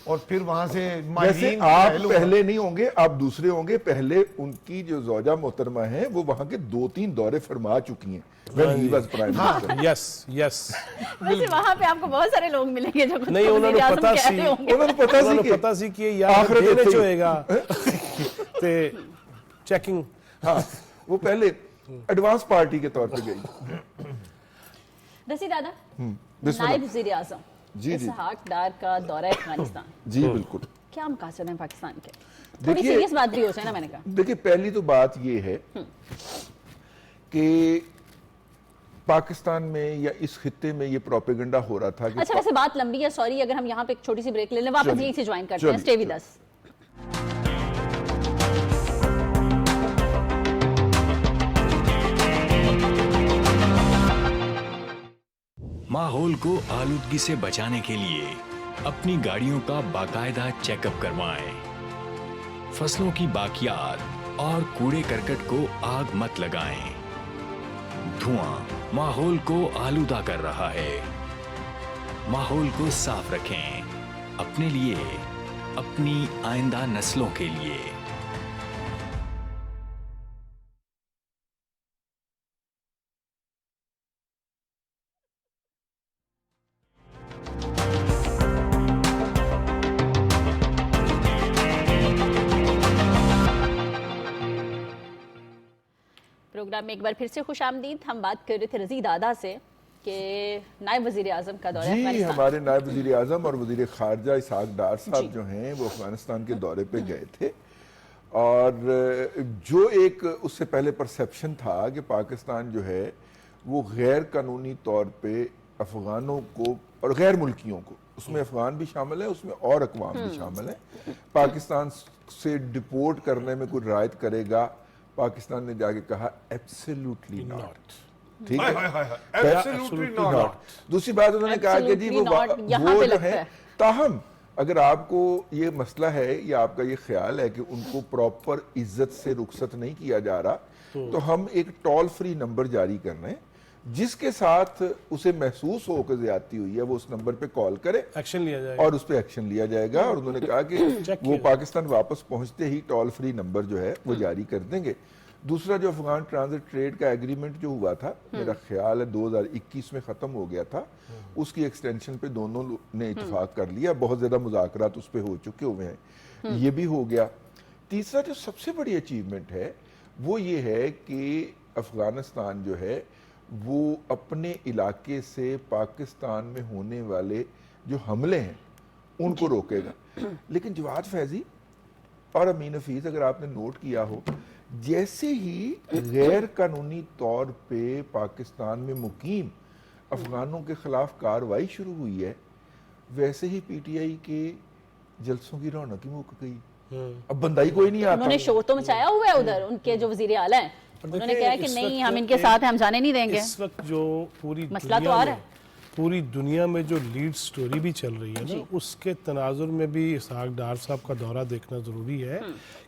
और फिर वहां से वैसे आप पहले नहीं होंगे, आप दूसरे होंगे। पहले उनकी जो ज़ौजा मोहतरमा है वो वहां के 2-3 दौरे फरमा चुकी हैं, when he was prime minister। Yes वैसे वहां पे आपको बहुत सारे लोग मिलेंगे जो नहीं, उन्होंने पता सी कि यार देने जो होएगा ते चेकिंग, हाँ वो पहले एडवांस पार्टी के तौर पे गई। रसी दादा, नायब वज़ीर आज़म इसहाक डार का दौरा अफगानिस्तान, जी बिल्कुल, क्या मकासद है पाकिस्तान के? थोड़ी सीरियस बात भी हो जाए ना, मैंने कहा। देखिए, पहली तो बात ये है कि पाकिस्तान में या इस खित्ते में ये प्रोपेगेंडा हो रहा था कि अच्छा, वैसे बात लंबी है, सॉरी, अगर हम यहाँ पे एक छोटी सी ब्रेक ले लें, वापस यहीं से ज्वाइन करते हैं, स्टे विद अस। माहौल को आलूदगी से बचाने के लिए अपनी गाड़ियों का बाकायदा चेकअप करवाएं। फसलों की बाकियात और कूड़े करकट को आग मत लगाएं। धुआं माहौल को आलूदा कर रहा है। माहौल को साफ रखें, अपने लिए, अपनी आइंदा नस्लों के लिए। प्रोग्राम में एक बार फिर से खुशामदीद। हम बात कर रहे थे रज़ी दादा से कि नायब वज़ीर आज़म का दौरा जी, अफगानिस्तान। हमारे नायब वज़ीर आज़म और वज़ीर ख़ारजा इसहाक डार साहब जो हैं वो अफगानिस्तान के दौरे पे गए थे, और जो एक उससे पहले परसेप्शन था कि पाकिस्तान जो है वो गैर कानूनी तौर पे अफगानों को और गैर मुल्कियों को, उसमें अफगान भी शामिल है, उसमें और अकवाम भी शामिल है, पाकिस्तान से डिपोर्ट करने में कोई रायत करेगा। पाकिस्तान ने जाके कहा एब्सोल्युटली नॉट। ठीक है, एब्सोल्युटली नॉट। दूसरी बात उन्होंने कहा कि जी वो जो है, ताहम अगर आपको ये मसला है या आपका ये ख्याल है कि उनको प्रॉपर इज्जत से रुखसत नहीं किया जा रहा, तो हम एक टोल फ्री नंबर जारी कर रहे हैं, जिसके साथ उसे महसूस हो कि ज्यादती हुई है वो उस नंबर पे कॉल करे, एक्शन लिया जाएगा और उस पे एक्शन लिया जाएगा। और उन्होंने कहा कि वो पाकिस्तान वापस पहुंचते ही टोल फ्री नंबर जो है वो जारी कर देंगे। दूसरा जो अफगान ट्रांजिट ट्रेड का एग्रीमेंट जो हुआ था, मेरा ख्याल है 2021 में खत्म हो गया था, उसकी एक्सटेंशन पे दोनों ने इत्तेफाक कर लिया। बहुत ज्यादा मुज़ाकरात उस पर हो चुके हुए हैं, ये भी हो गया। तीसरा जो सबसे बड़ी अचीवमेंट है वो ये है कि अफगानिस्तान जो है वो अपने इलाके से पाकिस्तान में होने वाले जो हमले हैं उनको रोकेगा। लेकिन जवाद फैजी और अमीन हफीज, अगर आपने नोट किया हो, जैसे ही गैर कानूनी तौर पे पाकिस्तान में मुकीम अफगानों के खिलाफ कार्रवाई शुरू हुई है, वैसे ही पीटीआई के जलसों की रौनक ही मुक गई। अब बंदा ही कोई नहीं आता। उन्होंने शोर तो मचाया हुआ है उधर, उनके जो वजीर आला हैं उन्होंने कहा कि नहीं, हम इनके साथ हैं, हम जाने नहीं देंगे। इस वक्त जो पूरी मसला तो आ रहा है, पूरी दुनिया में जो लीड स्टोरी भी चल रही है ना, उसके तनाजुर में भी इसहाक डार साहब का दौरा देखना जरूरी है।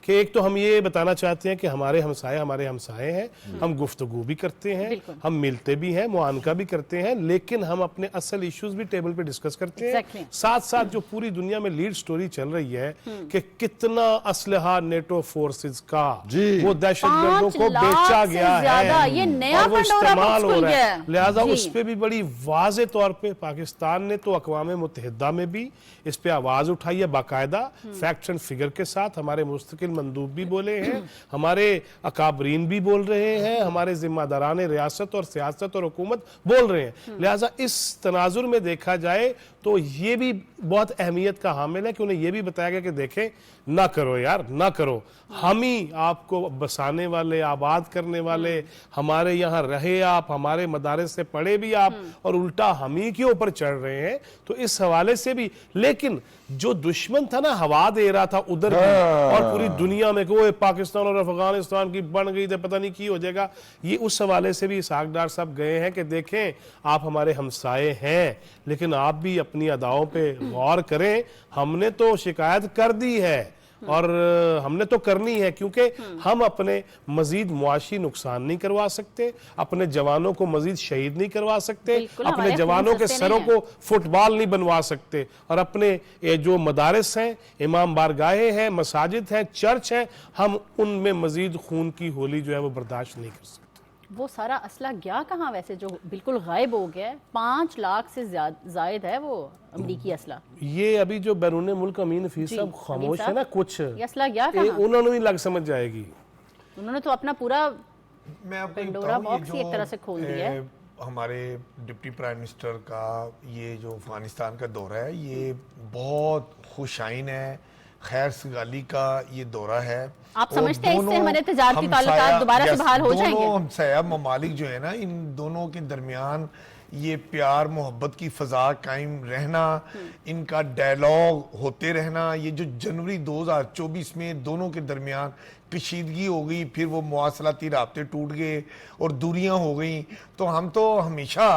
कि एक तो हम ये बताना चाहते हैं कि हमारे हमसाए हैं, हम गुफ्तगू भी करते हैं, हम मिलते भी हैं, मुआनका भी करते हैं, लेकिन हम अपने असल इश्यूज भी टेबल पे डिस्कस करते हैं। साथ साथ जो पूरी दुनिया में लीड स्टोरी चल रही है कि कितना असलहा नेटो फोर्सेस का वो दहशतगर्दों को बेचा गया है, ये नया और वो इस्तेमाल हो रहा है। है। लिहाजा उस पर भी बड़ी वाज़े तौर पे पाकिस्तान ने तो अक़वाम मुत्तहिदा में भी इस पे आवाज उठाई है बाकायदा, फैक्ट्स एंड फिगर के साथ। हमारे मुस्तकिल मंदूब भी बोले हैं, हमारे अकाबरीन भी बोल रहे हैं, हमारे जिम्मेदारान रियासत और सियासत और हुकूमत बोल रहे हैं। लिहाजा इस तनाजुर में देखा जाए तो ये भी बहुत अहमियत का हामिल है कि उन्हें यह भी बताया गया कि देखें, ना करो यार, ना करो, हम ही आपको बसाने वाले, आबाद करने वाले, हमारे यहाँ रहे आप, हमारे मदारस से पढ़े भी आप, और उल्टा हम ही के ऊपर चढ़ रहे हैं। तो इस हवाले से भी, लेकिन जो दुश्मन था ना, हवा दे रहा था उधर की और पूरी दुनिया में कि वो पाकिस्तान और अफगानिस्तान की बन गई तो पता नहीं की हो जाएगा, ये उस हवाले से भी इसहाक डार साहब गए हैं कि देखें, आप हमारे हमसाए हैं, लेकिन आप भी अपनी अदाओं पे गौर करें। हमने तो शिकायत कर दी है और हमने तो करनी है, क्योंकि हम अपने मजीद मुआशी नुकसान नहीं करवा सकते, अपने जवानों को मजीद शहीद नहीं करवा सकते, अपने जवानों के सरों को फुटबॉल नहीं बनवा सकते, और अपने जो मदारिस हैं, इमाम बारगाहें हैं, मसाजिद हैं, चर्च हैं, हम उनमें मजीद खून की होली जो है वो बर्दाश्त नहीं कर सकते। वो सारा असला गया कहाँ वैसे, जो बिल्कुल गायब हो गया है? 5 लाख से जायद है वो अमरीकी असला। ये अभी जो बैरून मुल्क अमीन हफीज साहब खामोश है ना, कुछ असला गया कहाँ? उन्होंने नहीं लग समझ जाएगी। उन्होंने तो अपना पूरा मैं आपको पेंडोरा बॉक्स ही एक तरह से खोल दिया है। हमारे डिप्टी प्राइम मिनिस्टर का ये जो अफगानिस्तान का दौरा है, ये बहुत खुशाइन है, खैर सगाली का ये दौरा है। आप समझते हैं इससे हमारे तजारती ताल्लुकात दोबारा से बहाल हो जाएंगे? दोनों हमसाया ममालिक जो है ना, इन दोनों के दरमियान ये प्यार मोहब्बत की फ़ज़ा कायम रहना, इनका डायलॉग होते रहना, ये जो जनवरी 2024 में दोनों के दरमियान कशीदगी हो गई, फिर वो मवासलाती राब्ते टूट गए और दूरियां हो गई, तो हम तो हमेशा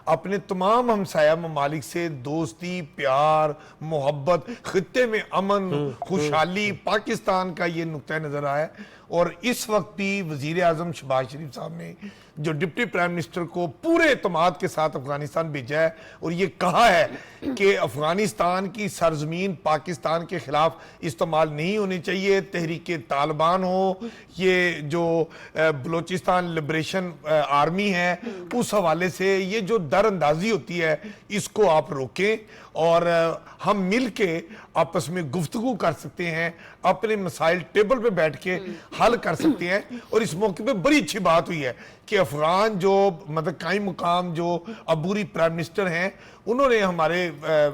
अपने तमाम हमसाया ममालिक से दोस्ती, प्यार, मोहब्बत, खित्ते में अमन, खुशहाली, पाकिस्तान का ये नुक्ता नज़र आया। और इस वक्त भी वज़ीर आज़म शहबाज शरीफ साहब ने जो डिप्टी प्राइम मिनिस्टर को पूरे एतमाद के साथ अफगानिस्तान भेजा है और ये कहा है कि अफगानिस्तान की सरजमीन पाकिस्तान के खिलाफ इस्तेमाल नहीं होनी चाहिए, तहरीक तालिबान हो, ये जो बलोचिस्तान लिबरेशन आर्मी है, उस हवाले से ये जो दरअंदाजी होती है इसको आप रोकें और हम मिल के आपस में गुफ्तगू कर सकते हैं, अपने मसाइल टेबल पे बैठ के हल कर सकते हैं। और इस मौके पे बड़ी अच्छी बात हुई है कि अफगान जो मतलब कायम मुकाम जो अबूरी प्राइम मिनिस्टर हैं, उन्होंने हमारे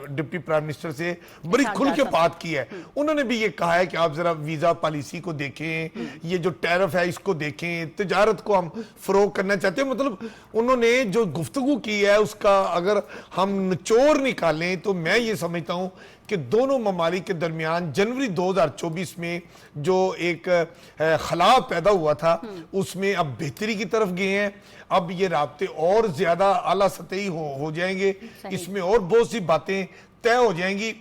डिप्टी प्राइम मिनिस्टर से बड़ी खुल के बात की है। उन्होंने भी ये कहा है कि आप जरा वीजा पॉलिसी को देखें, ये जो टैरिफ है इसको देखें, तिजारत को हम फरोग करना चाहते हैं। मतलब उन्होंने जो गुफ्तगू की है उसका अगर हम निचोड़ निकालें तो मैं ये समझता हूँ कि दोनों ममालिक के दरमियान जनवरी 2024 में जो एक खला पैदा हुआ था उसमें अब बेहतरी की तरफ गए हैं। अब ये राब्ते और ज्यादा आला सतही हो जाएंगे, इसमें और बहुत सी बातें तय हो जाएंगी।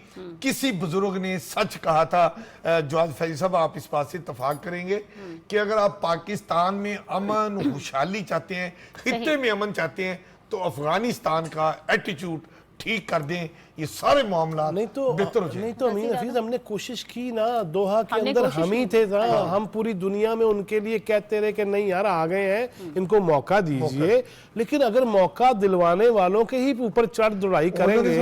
किसी बुजुर्ग ने सच कहा था, जवाद फैजी साहब आप इस बात से इत्तफाक करेंगे कि अगर आप पाकिस्तान में अमन खुशहाली चाहते हैं, खित्ते में अमन चाहते हैं, तो अफगानिस्तान का एटीट्यूड ठीक कर दें, ये सारे मामला बेहतर हो जाए। नहीं तो अमीन हफीज हमने कोशिश की ना, दोहा के अंदर हम ही थे ना, हम पूरी दुनिया में उनके लिए कहते रहे कि नहीं यार आ गए हैं, इनको मौका दीजिए। लेकिन अगर मौका दिलवाने वालों के ही ऊपर चढ़ दौड़ाई करेंगे।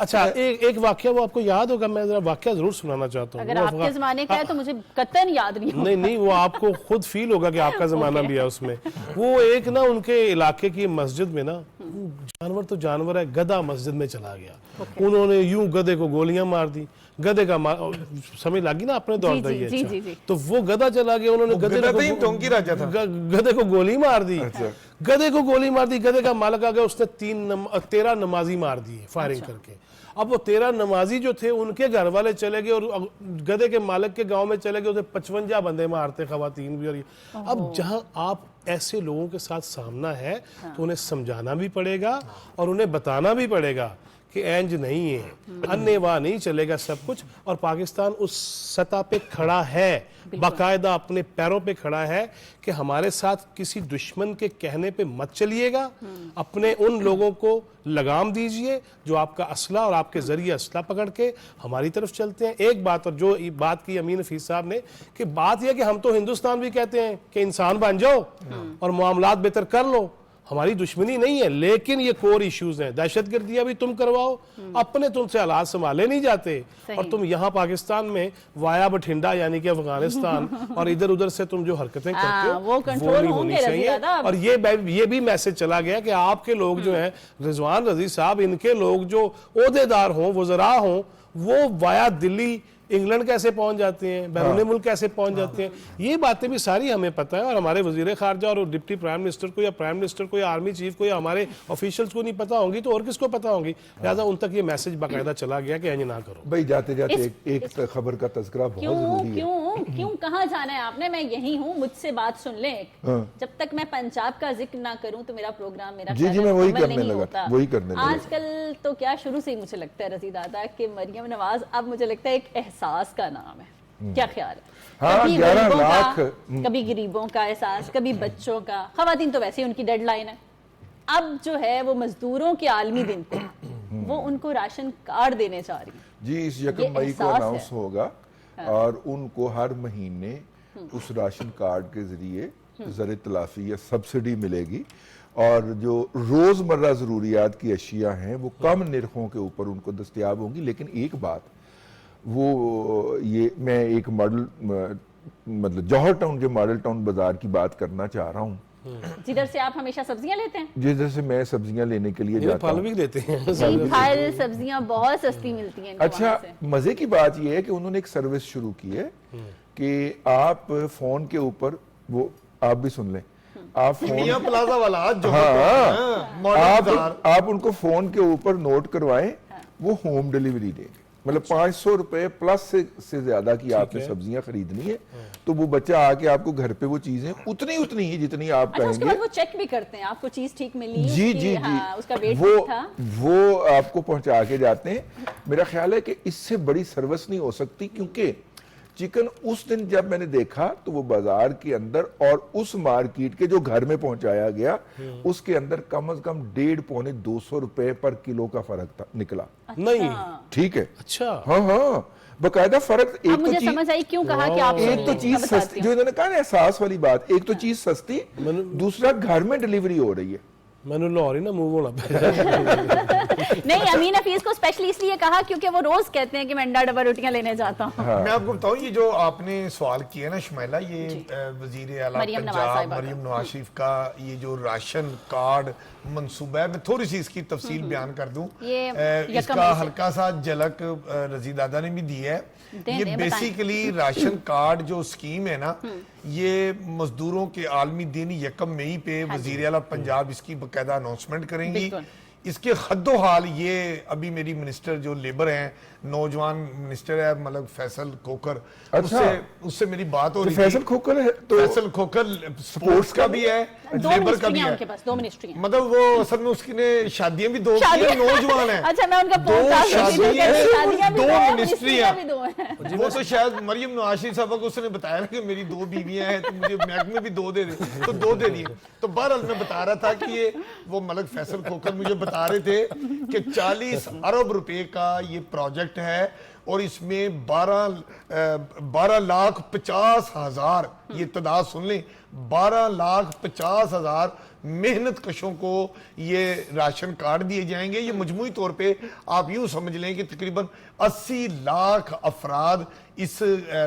अच्छा, एक वाकया वो आपको याद होगा, मैं जरा वाकया जरूर सुनाना चाहता हूँ। अगर आपके जमाने का है तो मुझे कतई याद नहीं होगा। नहीं, वो आपको खुद फील होगा कि आपका जमाना भी है उसमें। वो एक ना उनके इलाके की मस्जिद में ना, जानवर तो जानवर है, गधा मस्जिद में चला गया। उन्होंने यूं गधे को गोलियां मार दी, गधे का समझ लगी ना अपने दौर जी, जी, जी, जी। तो वो गधा चला गया, उन्होंने गधे को गोली मार दी। गधे को गोली मार दी, गधे का मालिक आ गया, उसने 13 नमाजी मार दिए फायरिंग करके। अब वो 13 नमाजी जो थे उनके घर वाले चले गए और गधे के मालिक के गांव में चले गए, उसे 55 बंदे मारते, खवातीन भी। और अब जहां आप ऐसे लोगों के साथ सामना है तो उन्हें समझाना भी पड़ेगा और उन्हें बताना भी पड़ेगा कि एंज नहीं है, अन्यवाह नहीं चलेगा सब कुछ। और पाकिस्तान उस सतह पे खड़ा है, बाकायदा अपने पैरों पे खड़ा है कि हमारे साथ किसी दुश्मन के कहने पे मत चलिएगा, अपने उन लोगों को लगाम दीजिए जो आपका असला और आपके जरिए असला पकड़ के हमारी तरफ चलते हैं। एक बात, और जो बात की अमीन हफीज साहब ने, कि बात यह कि हम तो हिंदुस्तान भी कहते हैं कि इंसान बन जाओ और मामलात बेहतर कर लो, हमारी दुश्मनी नहीं है, लेकिन ये कोर इश्यूज हैं। दहशतगर्दियां भी तुम करवाओ, अपने तुमसे हालात संभाले नहीं जाते, और तुम यहाँ पाकिस्तान में वाया बठिंडा यानी कि अफगानिस्तान और इधर उधर से तुम जो हरकतें करते हो वो नहीं होनी चाहिए। और ये भी मैसेज चला गया कि आपके लोग जो हैं, रिजवान रजी साहब, इनके लोग जो ओहदेदार हों, वज़रा हों, वो वाया दिल्ली इंग्लैंड कैसे पहुंच जाते हैं, बैरून मुल्क कैसे पहुंच जाते हैं, ये बातें भी सारी हमें पता है। और हमारे वजीर खारजा और डिप्टी प्राइम मिनिस्टर को या प्राइम मिनिस्टर को या आर्मी चीफ को या हमारे ऑफिशियल्स को नहीं पता होंगी तो और किसको पता होंगी। लिहाजा उन तक ये मैसेज बाकायदा चला गया कि ऐसे ना करो। भाई जाते जाते एक खबर का तज़किरा बहुत जरूरी है। क्यों कहाँ जाना है आपने? मैं यही हूँ, मुझसे बात सुन ले। जब तक मैं पंजाब का जिक्र ना करूँ तो मेरा प्रोग्राम, मेरा जी मैं वही करने लगा, वही करने लगा। आजकल तो क्या, शुरू से ही मुझे लगता है रजी दादा कि मरियम नवाज अब मुझे लगता है एक एहसास का नाम है। क्या ख्याल है? कभी गरीबों का, कभी गरीबों का एहसास, कभी बच्चों का। खवातीन तो वैसे ही उनकी डेडलाइन है। अब जो है वो मजदूरों के आलमी दिन को वो उनको राशन कार्ड देने जा रही है। जी इस 1 मई को अनाउंस होगा और उनको हर महीने उस राशन कार्ड के जरिए ज़र तलाफी या सब्सिडी मिलेगी और जो रोजमर्रा जरूरियात की अशिया हैं वो कम निर्खों के ऊपर उनको दस्तयाब होंगी। लेकिन एक बात, वो ये मैं एक मॉडल मतलब जौहर टाउन के मॉडल टाउन बाजार की बात करना चाह रहा हूँ, जिधर से आप हमेशा सब्जियां लेते हैं। जिधर से मैं सब्जियां लेने के लिए जाता हूँ। फल भी देते हैं, फल सब्जियां बहुत सस्ती मिलती हैं। अच्छा, मजे की बात यह है कि उन्होंने एक सर्विस शुरू की है कि आप फोन के ऊपर, वो आप भी सुन लें, आप मियां प्लाजा वाला जो आप उनको फोन के ऊपर नोट करवाएं, वो होम डिलीवरी देंगे। मतलब 500 रुपए प्लस से ज्यादा की आपने सब्जियां खरीदनी है, तो वो बच्चा आके आपको घर पे वो चीजें उतनी ही जितनी आप अच्छा, उसके कहेंगे। बाद वो चेक भी करते हैं आपको चीज ठीक मिली, जी जी जी, हाँ, उसका वेट वो ठीक था। वो आपको पहुंचा के जाते हैं। मेरा ख्याल है कि इससे बड़ी सर्विस नहीं हो सकती, क्योंकि चिकन उस दिन जब मैंने देखा तो वो बाजार के अंदर और उस मार्केट के जो घर में पहुंचाया गया उसके अंदर कम से कम 150-200 रुपए पर किलो का फर्क था निकला। नहीं, ठीक है, अच्छा, हाँ हाँ, बकायदा फर्क। अब मुझे समझ आई क्यों कहा कि आप एक तो चीज सस्ती, जो इन्होंने कहा ना एहसास वाली बात, एक तो चीज सस्ती, दूसरा घर में डिलीवरी हो रही है। मैंने लाहौरी ना मूव होना नहीं, अमीन हफीज को स्पेशली इसलिए कहा क्योंकि वो रोज कहते हैं कि मैं अंडा डबा रोटियां लेने जाता हूँ। मैं आपको बताऊं, ये जो आपने सवाल किया ना शुमाइला, ये वजीर आला पंजाब मरियम नवाज शरीफ का ये जो राशन कार्ड मंसूबा है, मैं थोड़ी सी इसकी तफसील बयान कर दूं। इसका हल्का सा झलक रजी दादा ने भी दी है। ये बेसिकली राशन कार्ड जो स्कीम है ना, ये मजदूरों के आलमी दिन 1 मई पे वजीर आला पंजाब इसकी बकायदा अनाउंसमेंट करेंगी। इसके हद्दो हाल ये अभी मेरी मिनिस्टर जो लेबर हैं, नौजवान मिनिस्टर है मतलब फैसल खोकर, अच्छा, उससे मेरी बात हो रही थी। फैसल खोकर है तो फैसल खोकर स्पोर्ट्स का भी है, लेबर का भी है, उनके पास 2 मिनिस्ट्री हैं। मतलब वो असल में उसकी शादियां भी 2 की है, नौजवान है। अच्छा, मैं उनका 2 शादियां शादियां 2 मिनिस्ट्रियां। मिनिस्ट्री वो तो शायद मरियम नवाज शरीफ साहब को उसने बताया ना कि मेरी 2 बीवियां हैं, तो मुझे महकमे भी 2 दे दे, तो 2 दे दिए। तो बहरहाल मैं बता रहा था कि ये वो मलक फैसल खोकर मुझे बता रहे थे कि 40 अरब रुपए का ये प्रोजेक्ट है और इसमें 12,50,000, ये तादाद सुन लें, 12,50,000 मेहनत कशों को ये राशन कार्ड दिए जाएंगे। ये मजमूई तौर पे आप यूं समझ लें कि तकरीबन 80 लाख अफराद इस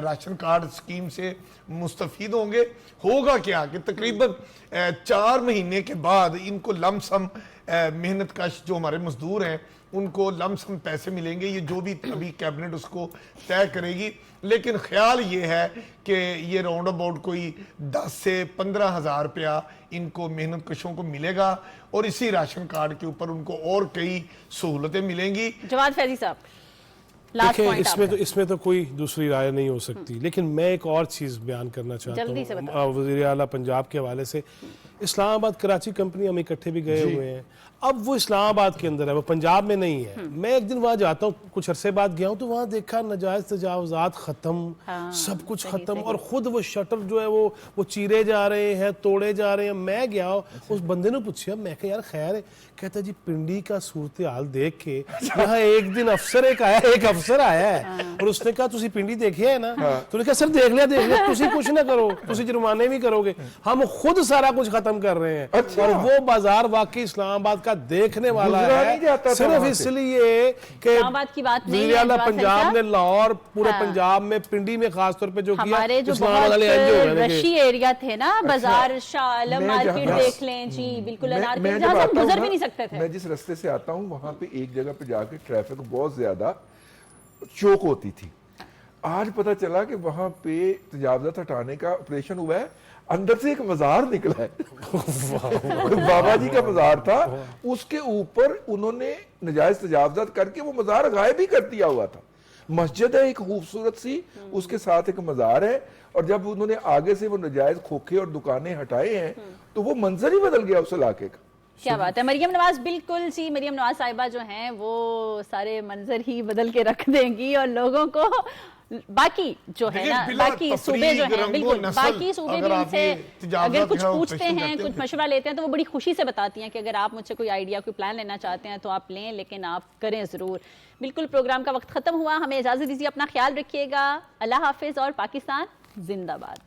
राशन कार्ड स्कीम से मुस्तफीद होंगे। होगा क्या कि तकरीबन 4 महीने के बाद इनको लमसम मेहनत कश जो हमारे मजदूर हैं उनको लमसम पैसे मिलेंगे, ये जो भी अभी कैबिनेट उसको तय करेगी। लेकिन ख्याल ये है कि ये राउंड अबाउट कोई 10 से 15 हज़ार रुपया इनको मेहनत कशों को मिलेगा और इसी राशन कार्ड के ऊपर उनको और कई सहूलतें मिलेंगी। जवाद फैजी साहब, देखिए, इसमें तो कोई दूसरी राय नहीं हो सकती, लेकिन मैं एक और चीज बयान करना चाहता हूँ वज़ीर आला पंजाब के हवाले से। इस्लामाबाद कराची कंपनी हम इकट्ठे भी गए हुए हैं, अब वो इस्लामाबाद के अंदर है, वो पंजाब में नहीं है। मैं एक दिन वहां जाता हूँ, कुछ अरसे बाद गया हूँ, तो वहां देखा नजायज तजावुजात खत्म, सब कुछ खत्म, और खुद वो शटर जो है वो चीरे जा रहे हैं, तोड़े जा रहे हैं। मैं गया उस बंदे ने पूछा, मैं कहा यार खैर है? कहता जी पिंडी का सूरत हाल देख के यहाँ एक दिन एक अफसर आया है और उसने कहा तुसी पिंडी देखे है ना, तो कहा सर देख लिया तुसी कुछ ना करो, तुसी जुर्माने भी करोगे, हम खुद सारा कुछ खत्म कर रहे हैं। और वो बाजार वाकई इस्लामाबाद का देखने वाला है, सिर्फ इसलिए कि वज़ीर आला पंजाब ने लाहौर, पूरे पंजाब में पिंडी में खासतौर पे जो किया, हमारे जो बहुत रशी एरिया थे ना, बाजार शाह आलम मार्केट देख लें जी, बिल्कुल अनारकली, जहां से हम गुजर भी नहीं सकते थे। मैं जिस रास्ते से आता हूँ वहां पे एक जगह पे जाके ट्रैफिक बहुत ज्यादा चौक होती थी। आज पता चला कि वहां पे तजावजात हटाने का ऑपरेशन हुआ है, अंदर से एक मजार निकला है बाबा जी का मजार था, उसके ऊपर उन्होंने नजायज तजावजात करके वो मजार गायब ही कर दिया हुआ था। मस्जिद है एक खूबसूरत सी, उसके साथ एक मजार है, और जब उन्होंने आगे से वो नजायज खोखे और दुकानें हटाए हैं तो वो मंजर ही बदल गया उस इलाके का। क्या बात है। मरियम नवाज, बिल्कुल सी मरियम नवाज साहिबा जो हैं वो सारे मंजर ही बदल के रख देंगी और लोगों को बाकी जो है ना, बाकी सूबे जो हैं, बिल्कुल बाकी सूबे भी उनसे अगर कुछ पूछते हैं, कुछ मशवरा लेते हैं, तो वो बड़ी खुशी से बताती हैं कि अगर आप मुझसे कोई आइडिया, कोई प्लान लेना चाहते हैं तो आप लें, लेकिन आप करें ज़रूर। बिल्कुल, प्रोग्राम का वक्त ख़त्म हुआ, हमें इजाज़त दीजिए, अपना ख्याल रखिएगा, अल्लाह हाफिज़ और पाकिस्तान जिंदाबाद।